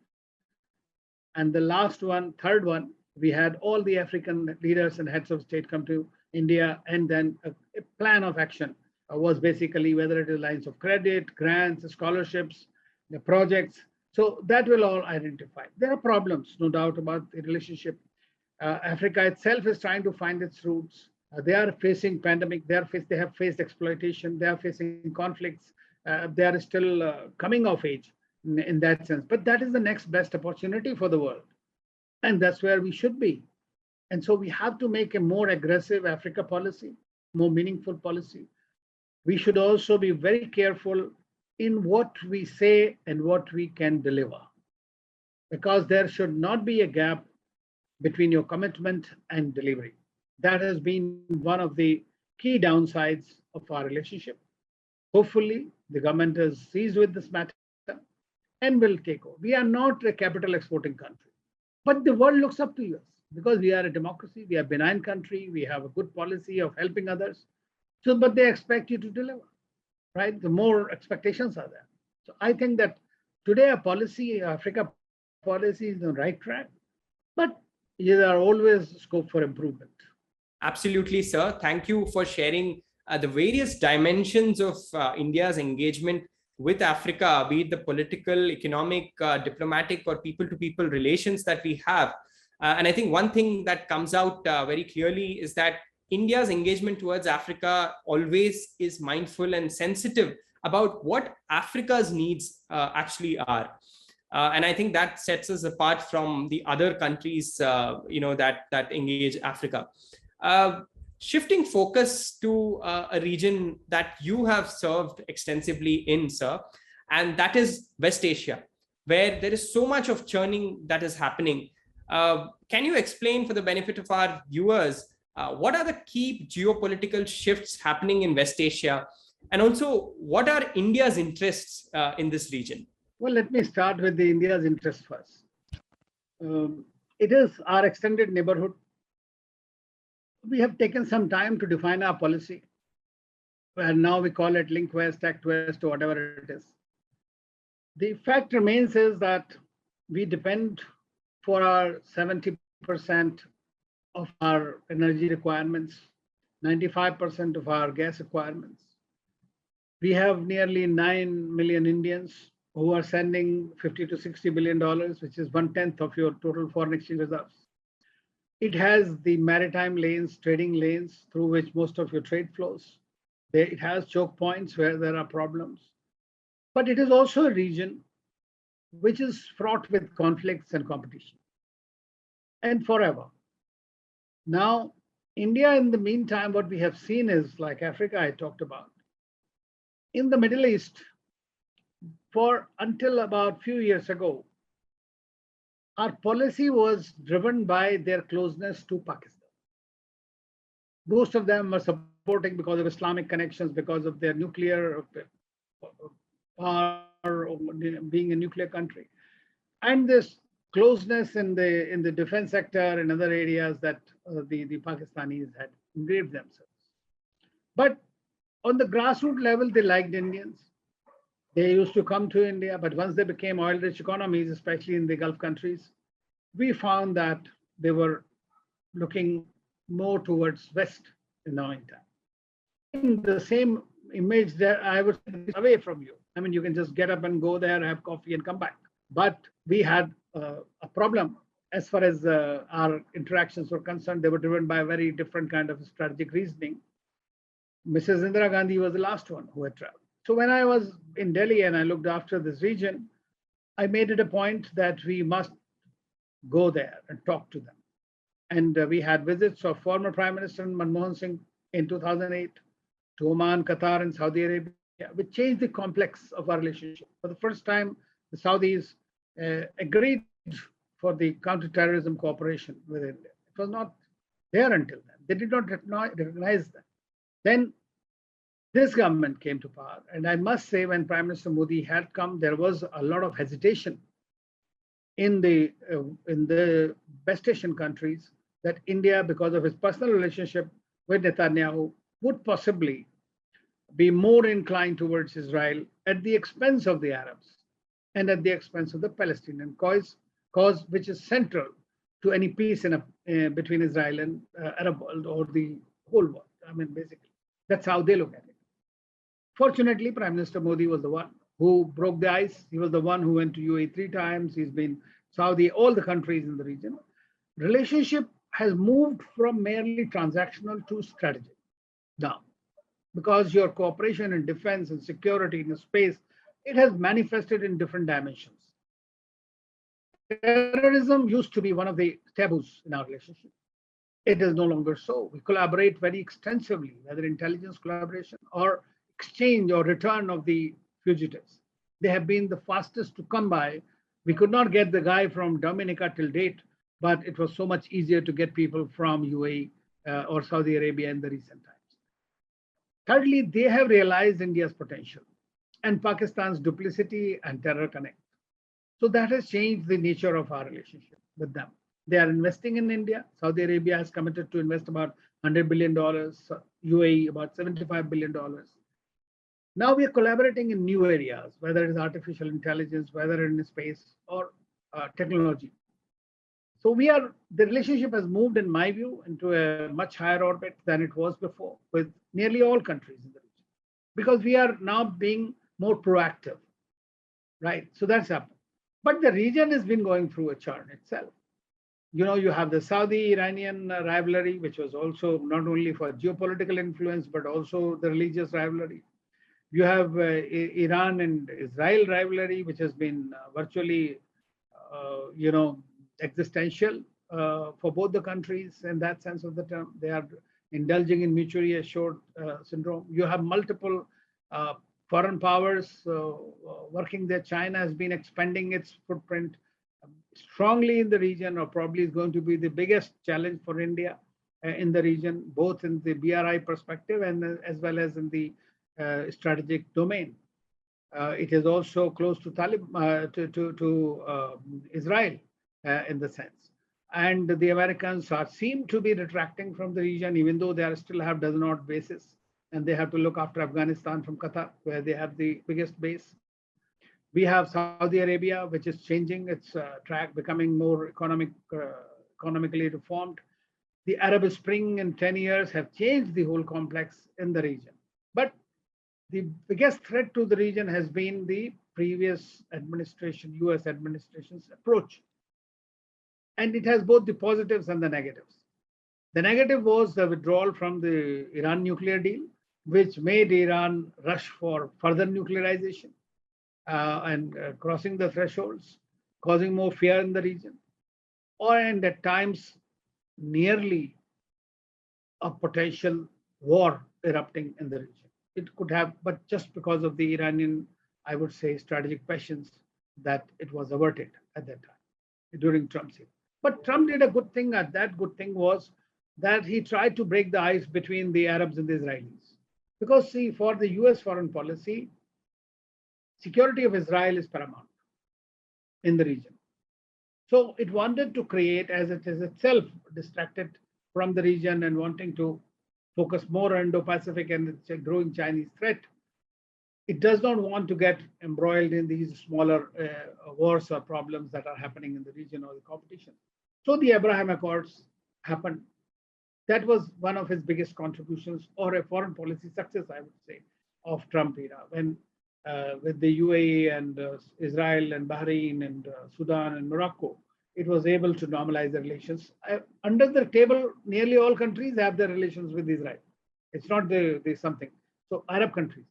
[SPEAKER 2] And the last one, third one, we had all the African leaders and heads of state come to India, and then a plan of action was basically whether it is lines of credit, grants, scholarships, the projects. So that will all identify. There are problems, no doubt about the relationship. Africa itself is trying to find its roots. They are facing pandemic. They have faced exploitation. They are facing conflicts. They are still coming of age in that sense. But that is the next best opportunity for the world. And that's where we should be. And so we have to make a more aggressive Africa policy, more meaningful policy. We should also be very careful in what we say and what we can deliver, because there should not be a gap between your commitment and delivery. That has been one of the key downsides of our relationship. Hopefully, the government is seized with this matter and will take over. We are not a capital exporting country, but the world looks up to us because we are a democracy, we are a benign country, we have a good policy of helping others. So, but they expect you to deliver, right? The more expectations are there. So I think that today a policy, Africa policy is on the right track, but there are always scope for improvement.
[SPEAKER 1] Absolutely, sir. Thank you for sharing the various dimensions of India's engagement with Africa, be it the political, economic, diplomatic, or people-to-people relations that we have. And I think one thing that comes out very clearly is that India's engagement towards Africa always is mindful and sensitive about what Africa's needs actually are. And I think that sets us apart from the other countries, that engage Africa. Shifting focus to a region that you have served extensively in, sir, and that is West Asia, where there is so much of churning that is happening. Can you explain for the benefit of our viewers, what are the key geopolitical shifts happening in West Asia? And also, what are India's interests in this region?
[SPEAKER 2] Well, let me start with the India's interest first. It is our extended neighborhood. We have taken some time to define our policy, and now we call it Link West, Act West, or whatever it is. The fact remains is that we depend for our 70% of our energy requirements, 95% of our gas requirements. We have nearly 9 million Indians who are sending $50 to $60 billion, which is 1/10 of your total foreign exchange reserves. It has the maritime lanes, trading lanes through which most of your trade flows. It has choke points where there are problems. But it is also a region which is fraught with conflicts and competition. And forever. Now, India, in the meantime, what we have seen is, like Africa I talked about, in the Middle East, until about a few years ago, our policy was driven by their closeness to Pakistan. Most of them were supporting because of Islamic connections, because of their nuclear power, being a nuclear country, and this closeness in the defense sector and other areas that the Pakistanis had engraved themselves. But on the grassroots level, they liked Indians. They used to come to India, but once they became oil-rich economies, especially in the Gulf countries, we found that they were looking more towards West in the meantime. In the same image that I was away from you. I mean, you can just get up and go there, have coffee and come back. But we had a problem as far as our interactions were concerned. They were driven by a very different kind of strategic reasoning. Mrs. Indira Gandhi was the last one who had traveled. So when I was in Delhi and I looked after this region, I made it a point that we must go there and talk to them. And we had visits of former Prime Minister Manmohan Singh in 2008. to Oman, Qatar, and Saudi Arabia, which changed the complex of our relationship. For the first time, the Saudis agreed for the counterterrorism cooperation with India. It was not there until then. They did not recognize that. Then this government came to power. And I must say, when Prime Minister Modi had come, there was a lot of hesitation in the West Asian countries that India, because of his personal relationship with Netanyahu, would possibly be more inclined towards Israel at the expense of the Arabs and at the expense of the Palestinian cause which is central to any peace between Israel and Arab world or the whole world. I mean, basically, that's how they look at it. Fortunately, Prime Minister Modi was the one who broke the ice. He was the one who went to UAE 3 times. He's been Saudi, all the countries in the region. Relationship has moved from merely transactional to strategic now, because your cooperation in defense and security in the space, it has manifested in different dimensions. Terrorism used to be one of the taboos in our relationship. It is no longer so. We collaborate very extensively, whether intelligence collaboration or exchange or return of the fugitives. They have been the fastest to come by. We could not get the guy from Dominica till date, but it was so much easier to get people from UAE or Saudi Arabia in the recent times. Thirdly, they have realized India's potential and Pakistan's duplicity and terror connect. So that has changed the nature of our relationship with them. They are investing in India. Saudi Arabia has committed to invest about $100 billion, UAE about $75 billion. Now we are collaborating in new areas, whether it is artificial intelligence, whether in space or technology. So the relationship has moved, in my view, into a much higher orbit than it was before with nearly all countries in the region, because we are now being more proactive, right? So that's happened. But the region has been going through a churn itself. You have the Saudi-Iranian rivalry, which was also not only for geopolitical influence, but also the religious rivalry. You have Iran and Israel rivalry, which has been virtually, existential for both the countries in that sense of the term. They are indulging in mutually assured syndrome. You have multiple foreign powers working there. China has been expanding its footprint strongly in the region, or probably is going to be the biggest challenge for India in the region, both in the BRI perspective and as well as in the strategic domain. It is also close to Israel in the sense. And the Americans seem to be retracting from the region, even though they still have dozen-odd bases. And they have to look after Afghanistan from Qatar, where they have the biggest base. We have Saudi Arabia, which is changing its track, becoming more economically reformed. The Arab Spring in 10 years have changed the whole complex in the region. But the biggest threat to the region has been the previous administration, US administration's approach. And it has both the positives and the negatives. The negative was the withdrawal from the Iran nuclear deal, which made Iran rush for further nuclearization and crossing the thresholds, causing more fear in the region, and at times nearly a potential war erupting in the region. It could have, but just because of the Iranian, I would say, strategic passions, that it was averted at that time during Trump's year. But Trump did a good thing, and that good thing was that he tried to break the ice between the Arabs and the Israelis. Because, see, for the US foreign policy, security of Israel is paramount in the region. So it wanted to create, as it is itself distracted from the region and wanting to focus more on Indo-Pacific and its growing Chinese threat, it does not want to get embroiled in these smaller wars or problems that are happening in the region or the competition. So the Abraham Accords happened. That was one of his biggest contributions, or a foreign policy success, I would say, of Trump era, when with the UAE and Israel and Bahrain and Sudan and Morocco, it was able to normalize the relations. Under the table, nearly all countries have their relations with Israel. It's not the something. So Arab countries.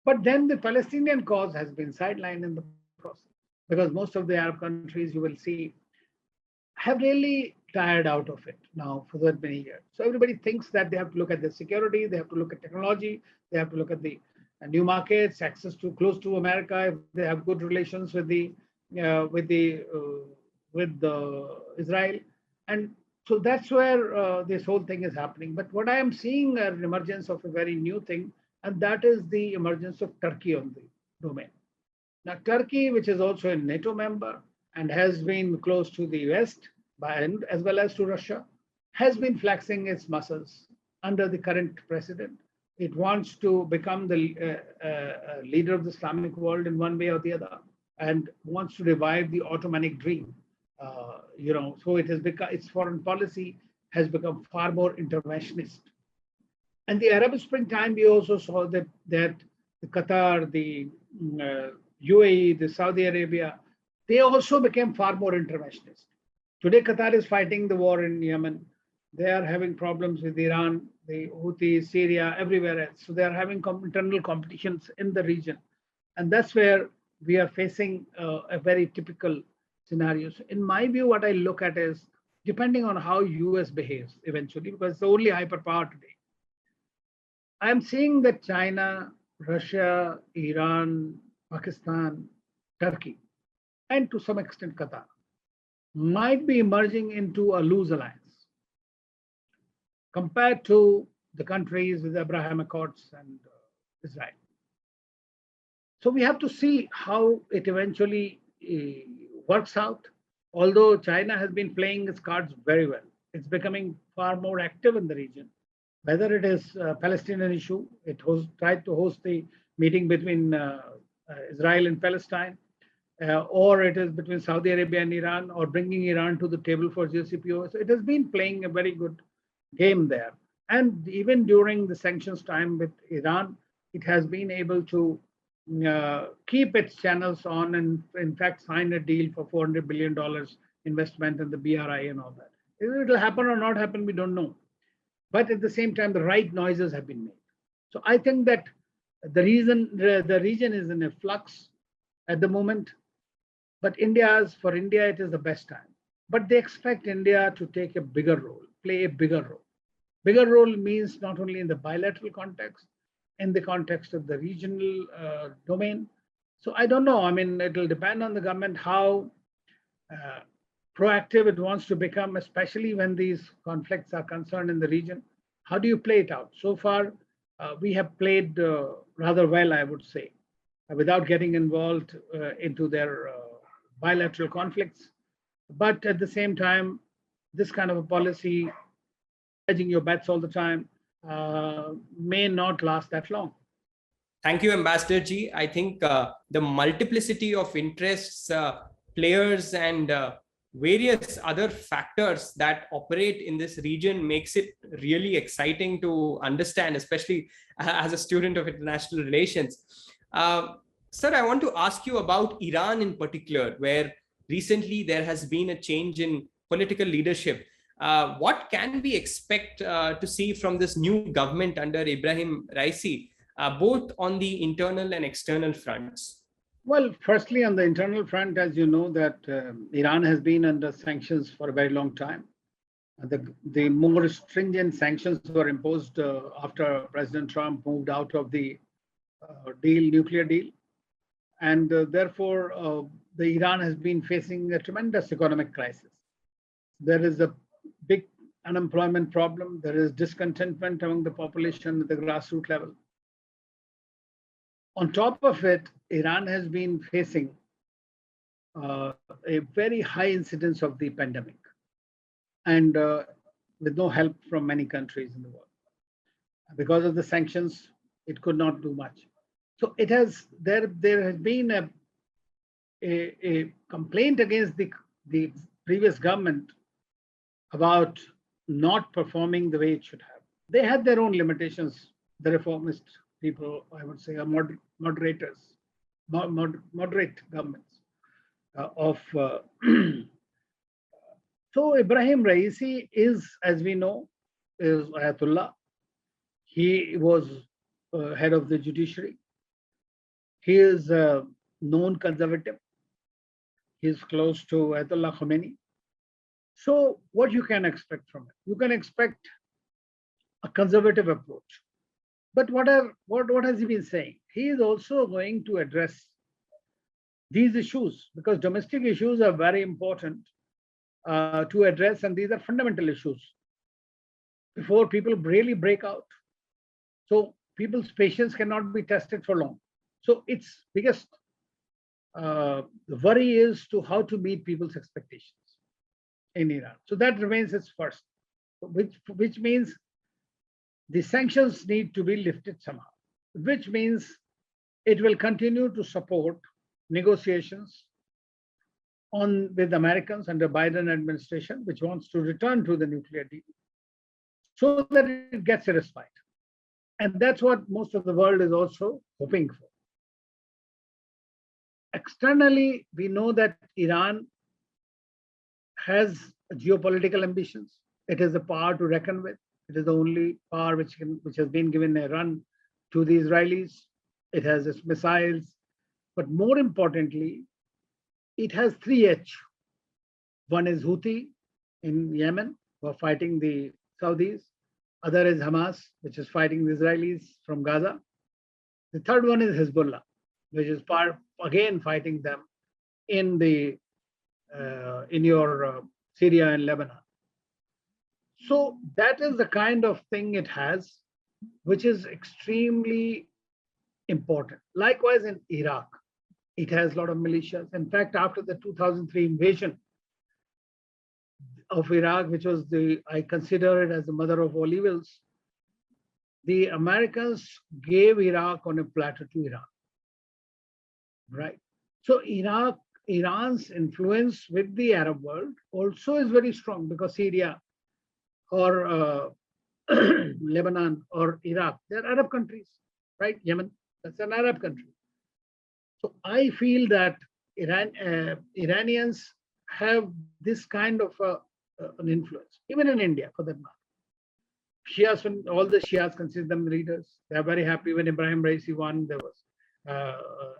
[SPEAKER 2] But then the Palestinian cause has been sidelined in the process, because most of the Arab countries, you will see, have really tired out of it now for that many years. So everybody thinks that they have to look at the security, they have to look at technology, they have to look at the new markets, access to close to America, if they have good relations with Israel, and so that's where this whole thing is happening. But what I am seeing an emergence of a very new thing, and that is the emergence of Turkey on the domain. Now, Turkey, which is also a NATO member and has been close to the West as well as to Russia, has been flexing its muscles under the current president. It wants to become the leader of the Islamic world in one way or the other, and wants to revive the Ottomanic dream. So it has become, its foreign policy has become far more interventionist. And the Arab Spring time, we also saw that the Qatar, the UAE, the Saudi Arabia, they also became far more interventionist. Today, Qatar is fighting the war in Yemen. They are having problems with Iran, the Houthis, Syria, everywhere else. So they are having internal competitions in the region. And that's where we are facing a very typical scenario. So in my view, what I look at is, depending on how US behaves eventually, because it's the only hyperpower today, I'm seeing that China, Russia, Iran, Pakistan, Turkey, and to some extent Qatar might be emerging into a loose alliance compared to the countries with Abraham Accords and Israel. So we have to see how it eventually works out. Although China has been playing its cards very well, it's becoming far more active in the region. Whether it is a Palestinian issue, it tried to host the meeting between Israel and Palestine, or it is between Saudi Arabia and Iran, or bringing Iran to the table for JCPOA. So it has been playing a very good game there. And even during the sanctions time with Iran, it has been able to keep its channels on, and in fact sign a deal for $400 billion investment in the BRI and all that. If it will happen or not happen, we don't know. But at the same time, the right noises have been made. So I think that the region is in a flux at the moment. But for India, it is the best time. But they expect India to take a bigger role, play a bigger role. Bigger role means not only in the bilateral context, in the context of the regional domain. So I don't know. I mean, it will depend on the government how proactive it wants to become, especially when these conflicts are concerned in the region. How do you play it out? So far, we have played rather well, I would say, without getting involved into their bilateral conflicts. But at the same time, this kind of a policy, hedging your bets all the time, may not last that long.
[SPEAKER 1] Thank you, Ambassador Ji. I think the multiplicity of interests, players, and various other factors that operate in this region makes it really exciting to understand, especially as a student of international relations. Sir, I want to ask you about Iran in particular, where recently there has been a change in political leadership. What can we expect to see from this new government under Ibrahim Raisi, both on the internal and external fronts?
[SPEAKER 2] Well, firstly, on the internal front, as you know, that Iran has been under sanctions for a very long time. The more stringent sanctions were imposed after President Trump moved out of the nuclear deal. And therefore, the Iran has been facing a tremendous economic crisis. There is a big unemployment problem. There is discontentment among the population at the grassroots level. On top of it, Iran has been facing a very high incidence of the pandemic, and with no help from many countries in the world. Because of the sanctions, it could not do much. So there has been a complaint against the previous government about not performing the way it should have. They had their own limitations, the reformist people, I would say, are moderate governments So Ibrahim Raisi is, as we know, is Ayatollah. He was head of the judiciary. He is a known conservative. He is close to Ayatollah Khomeini. So what you can expect from it? You can expect a conservative approach. But what has he been saying? He is also going to address these issues because domestic issues are very important to address, and these are fundamental issues before people really break out. So people's patience cannot be tested for long. So its biggest worry is to how to meet people's expectations in Iran. So that remains its first, which means the sanctions need to be lifted somehow, which means it will continue to support negotiations with Americans under Biden administration, which wants to return to the nuclear deal, so that it gets a respite. And that's what most of the world is also hoping for. Externally, we know that Iran has geopolitical ambitions. It is a power to reckon with. It is the only power which has been given a run to the Israelis. It has its missiles, but more importantly, it has three H. One is Houthi in Yemen, who are fighting the Saudis. Other is Hamas, which is fighting the Israelis from Gaza. The third one is Hezbollah, which is again fighting them in your Syria and Lebanon. So that is the kind of thing it has, which is extremely important. Likewise, in Iraq, it has a lot of militias. In fact, after the 2003 invasion of Iraq, which was I consider it as the mother of all evils, the Americans gave Iraq on a platter to Iran, right? So Iran's influence with the Arab world also is very strong because Syria or Lebanon or Iraq, they're Arab countries, right? Yemen, that's an Arab country. So I feel that Iranians have this kind of an influence, even in India for that matter. Shias, when all the Shias consider them leaders, they are very happy when Ibrahim Raisi won. There was,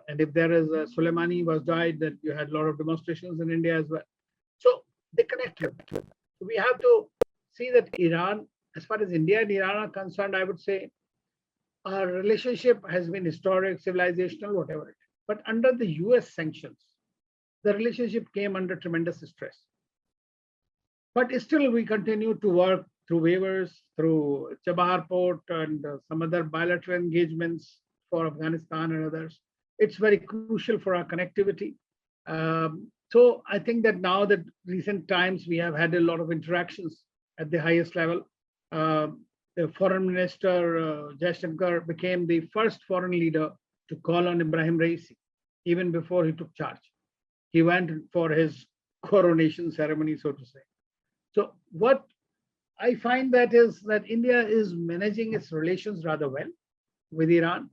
[SPEAKER 2] and if there is Soleimani was died, that you had a lot of demonstrations in India as well. So they connect with it. So we have to see that Iran, as far as India and Iran are concerned, I would say our relationship has been historic, civilizational, whatever it is. But under the US sanctions, the relationship came under tremendous stress. But still, we continue to work through waivers, through Chabahar Port and some other bilateral engagements for Afghanistan and others. It's very crucial for our connectivity. So I think that now that recent times, we have had a lot of interactions at the highest level. The foreign minister, Jaishankar, became the first foreign leader to call on Ibrahim Raisi, even before he took charge. He went for his coronation ceremony, so to say. So what I find that is that India is managing its relations rather well with Iran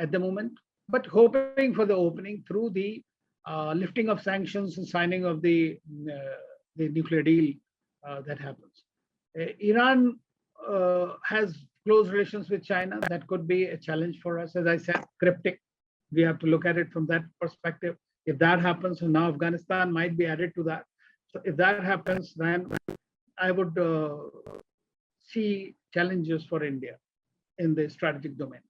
[SPEAKER 2] at the moment, but hoping for the opening through the lifting of sanctions and signing of the nuclear deal that happens. Iran has close relations with China. That could be a challenge for us. As I said, cryptic. We have to look at it from that perspective. If that happens, so now Afghanistan might be added to that. So if that happens, then I would see challenges for India in the strategic domain.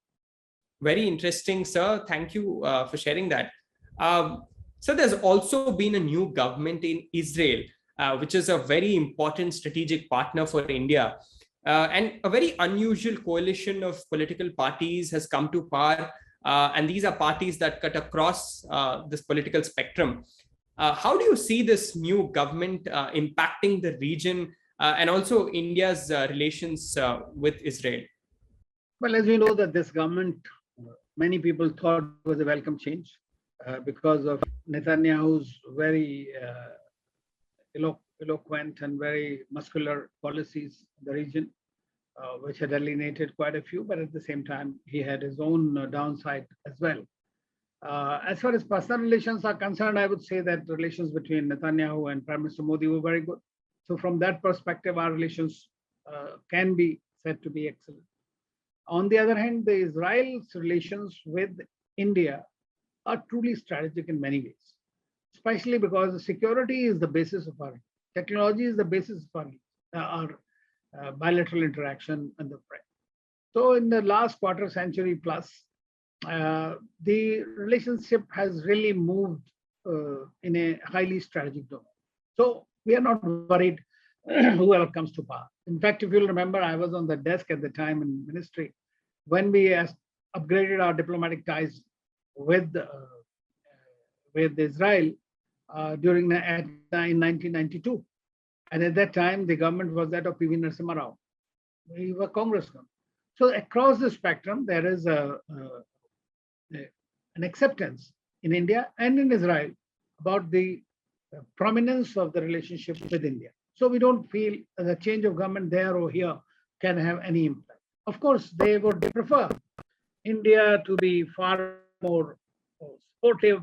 [SPEAKER 1] Very interesting, sir. Thank you for sharing that. So there's also been a new government in Israel, which is a very important strategic partner for India. And a very unusual coalition of political parties has come to power. And these are parties that cut across this political spectrum. How do you see this new government impacting the region and also India's relations with Israel?
[SPEAKER 2] Well, as we know that this government, many people thought was a welcome change because of Netanyahu's very eloquent and very muscular policies in the region, which had alienated quite a few, but at the same time, he had his own downside as well. As far as personal relations are concerned, I would say that the relations between Netanyahu and Prime Minister Modi were very good. So from that perspective, our relations can be said to be excellent. On the other hand, the Israel's relations with India are truly strategic in many ways, especially because security is the basis of our Technology is the basis for our bilateral interaction and the friend. So in the last quarter century plus, the relationship has really moved in a highly strategic domain. So we are not worried whoever comes to power. In fact, if you'll remember, I was on the desk at the time in ministry when we upgraded our diplomatic ties with Israel in 1992. And at that time, the government was that of P.V. Narasimha Rao. We were congressmen. So across the spectrum, there is an acceptance in India and in Israel about the prominence of the relationship with India. So we don't feel the change of government there or here can have any impact. Of course, they would prefer India to be far more supportive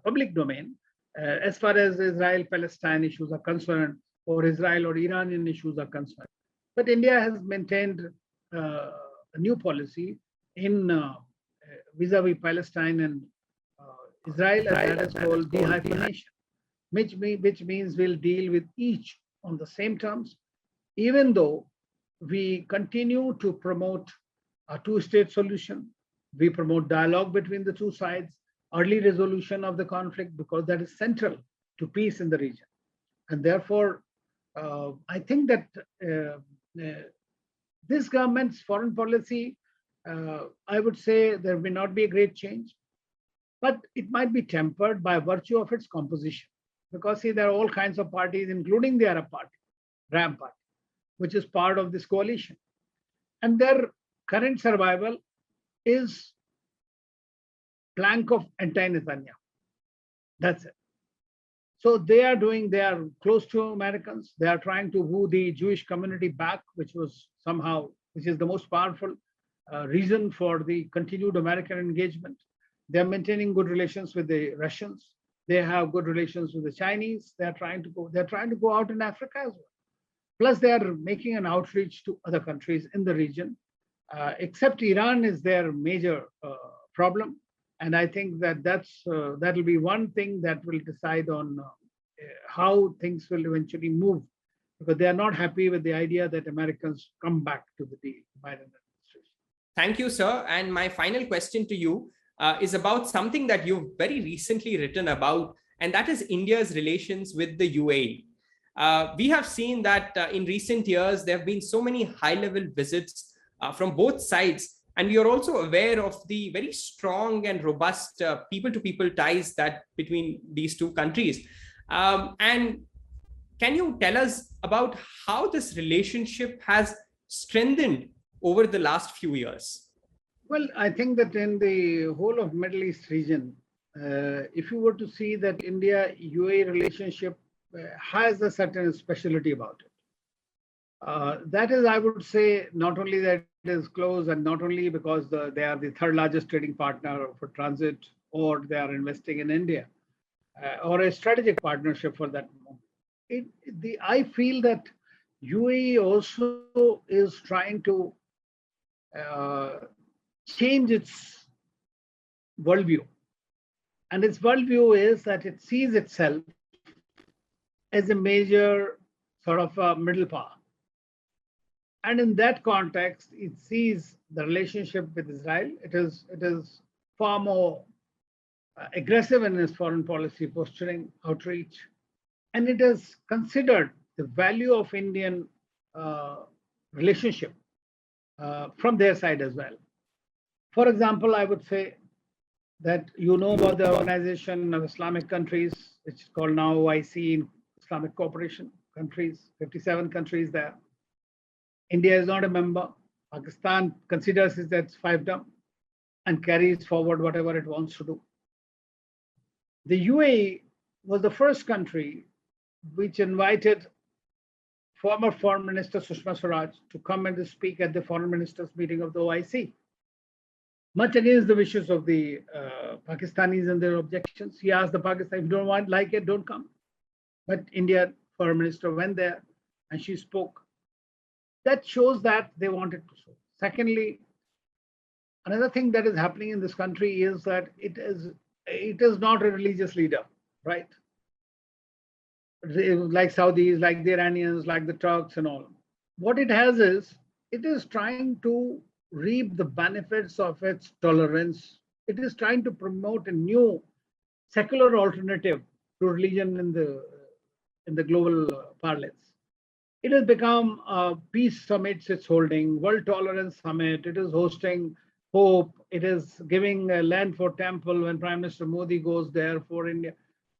[SPEAKER 2] public domain as far as Israel-Palestine issues are concerned, or Israel or Iranian issues are concerned. But India has maintained a new policy in vis-a-vis Palestine and Israel, and that is called de-hyphenation, which means we'll deal with each on the same terms, even though we continue to promote a two-state solution. We promote dialogue between the two sides, early resolution of the conflict, because that is central to peace in the region. And therefore, I think that this government's foreign policy, I would say there may not be a great change, but it might be tempered by virtue of its composition. Because see, there are all kinds of parties, including the Arab Party, RAM Party, which is part of this coalition. And their current survival is plank of anti-Netanyahu. That's it. So they are close to Americans. They are trying to woo the Jewish community back, which is the most powerful reason for the continued American engagement. They're maintaining good relations with the Russians. They have good relations with the Chinese. They're trying to go out in Africa as well. Plus, they are making an outreach to other countries in the region, except Iran is their major problem. And I think that'll be one thing that will decide on how things will eventually move, because they are not happy with the idea that Americans come back to the Biden administration.
[SPEAKER 1] Thank you, sir. And my final question to you is about something that you've very recently written about, and that is India's relations with the UAE. We have seen that in recent years, there have been so many high-level visits from both sides. And we are also aware of the very strong and robust people-to-people ties that between these two countries. And can you tell us about how this relationship has strengthened over the last few years?
[SPEAKER 2] Well, I think that in the whole of Middle East region, if you were to see that India-UAE relationship has a certain specialty about it. That is, I would say, not only that it is close, and not only because they are the third largest trading partner for transit, or they are investing in India, or a strategic partnership for that moment. I feel that UAE also is trying to change its worldview. And its worldview is that it sees itself as a major sort of a middle power. And in that context, it sees the relationship with Israel. It is far more aggressive in its foreign policy posturing, outreach, and it has considered the value of Indian relationship from their side as well. For example, I would say that you know about the Organization of Islamic Countries, which is called now OIC, Islamic Cooperation countries, 57 countries there. India is not a member. Pakistan considers it as fiefdom and carries forward whatever it wants to do. The UAE was the first country which invited former Foreign Minister Sushma Swaraj to come and to speak at the Foreign Ministers meeting of the OIC. Much against the wishes of the Pakistanis and their objections. He asked the Pakistanis, if you don't like it, don't come. But India Foreign Minister went there and she spoke. That shows that they wanted to show. Secondly, another thing that is happening in this country is that it is not a religious leader, right? like Saudis, like the Iranians, like the Turks and all. What it has is, it is trying to reap the benefits of its tolerance. It is trying to promote a new secular alternative to religion in the global parlance. It has become peace summits it's holding, World Tolerance Summit. It is hosting Hope. It is giving land for temple when Prime Minister Modi goes there for India.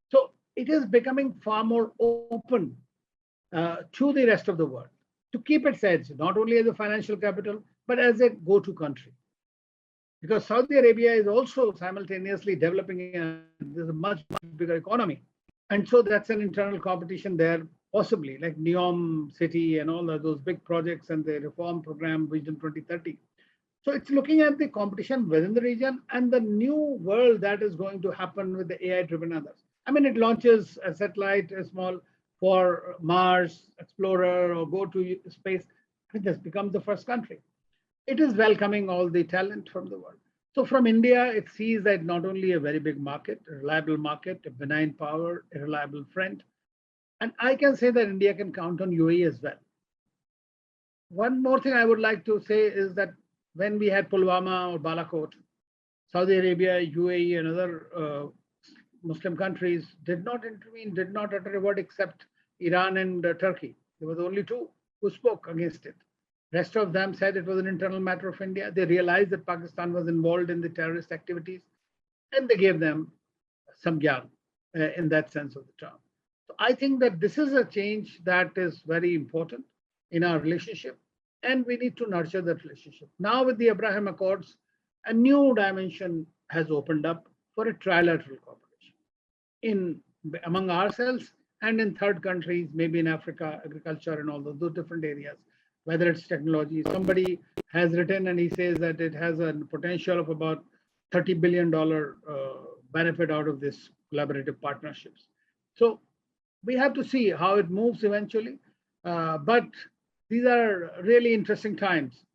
[SPEAKER 2] So it is becoming far more open to the rest of the world to keep its edge, not only as a financial capital, but as a go-to country. Because Saudi Arabia is also simultaneously developing there's a much, much bigger economy. And so that's an internal competition there, possibly, like NEOM City and all those big projects and the reform program, Vision 2030. So it's looking at the competition within the region and the new world that is going to happen with the AI-driven others. I mean, it launches a satellite, a small, for Mars Explorer or go to space. It has become the first country. It is welcoming all the talent from the world. So from India, it sees that not only a very big market, a reliable market, a benign power, a reliable friend. And I can say that India can count on UAE as well. One more thing I would like to say is that when we had Pulwama or Balakot, Saudi Arabia, UAE, and other Muslim countries did not intervene, did not utter a word except Iran and Turkey. There were only two who spoke against it. Rest of them said it was an internal matter of India. They realized that Pakistan was involved in the terrorist activities, and they gave them some gyan in that sense of the term. So I think that this is a change that is very important in our relationship, and we need to nurture that relationship. Now with the Abraham Accords, a new dimension has opened up for a trilateral cooperation among ourselves and in third countries, maybe in Africa, agriculture and all those different areas. Whether it's technology, somebody has written and he says that it has a potential of about $30 billion benefit out of this collaborative partnerships. So we have to see how it moves eventually. But these are really interesting times.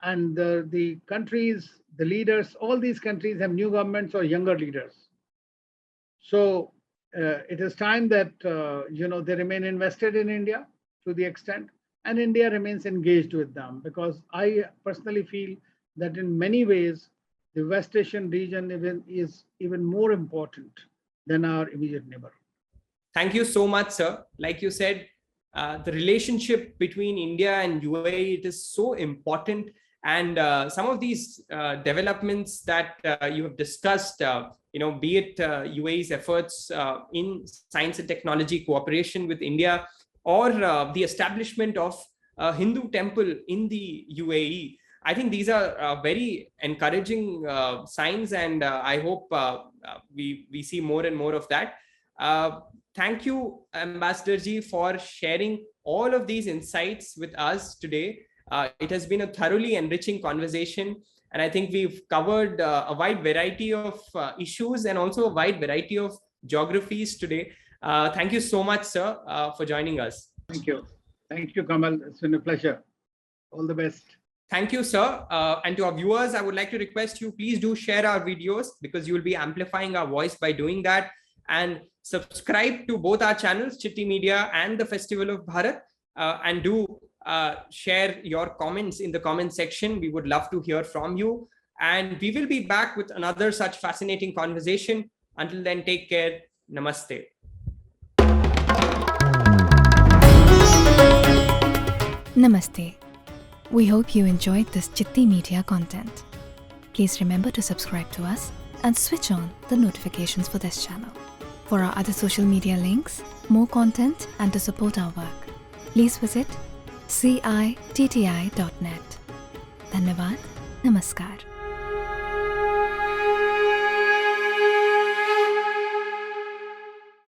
[SPEAKER 2] And the countries, the leaders, all these countries have new governments or younger leaders. So it is time that they remain invested in India to the extent, and India remains engaged with them, because I personally feel that in many ways, the West Asian region is even more important than our immediate neighbor.
[SPEAKER 1] Thank you so much, sir. Like you said, the relationship between India and UAE, it is so important. And some of these developments that you have discussed, be it UAE's efforts in science and technology cooperation with India, or the establishment of a Hindu temple in the UAE. I think these are very encouraging signs, and I hope we see more and more of that. Thank you, Ambassador Ji, for sharing all of these insights with us today. It has been a thoroughly enriching conversation, and I think we've covered a wide variety of issues and also a wide variety of geographies today. Thank you so much, sir, for joining us.
[SPEAKER 2] Thank you. Thank you, Kamal. It's been a pleasure. All the best.
[SPEAKER 1] Thank you, sir. And to our viewers, I would like to request you, please do share our videos, because you will be amplifying our voice by doing that. And subscribe to both our channels, Citti Media and the Festival of Bharat. And do share your comments in the comment section. We would love to hear from you. And we will be back with another such fascinating conversation. Until then, take care. Namaste.
[SPEAKER 3] Namaste. We hope you enjoyed this Citti Media content. Please remember to subscribe to us and switch on the notifications for this channel. For our other social media links, more content, and to support our work, please visit citti.net. Dhanyavad. Namaskar.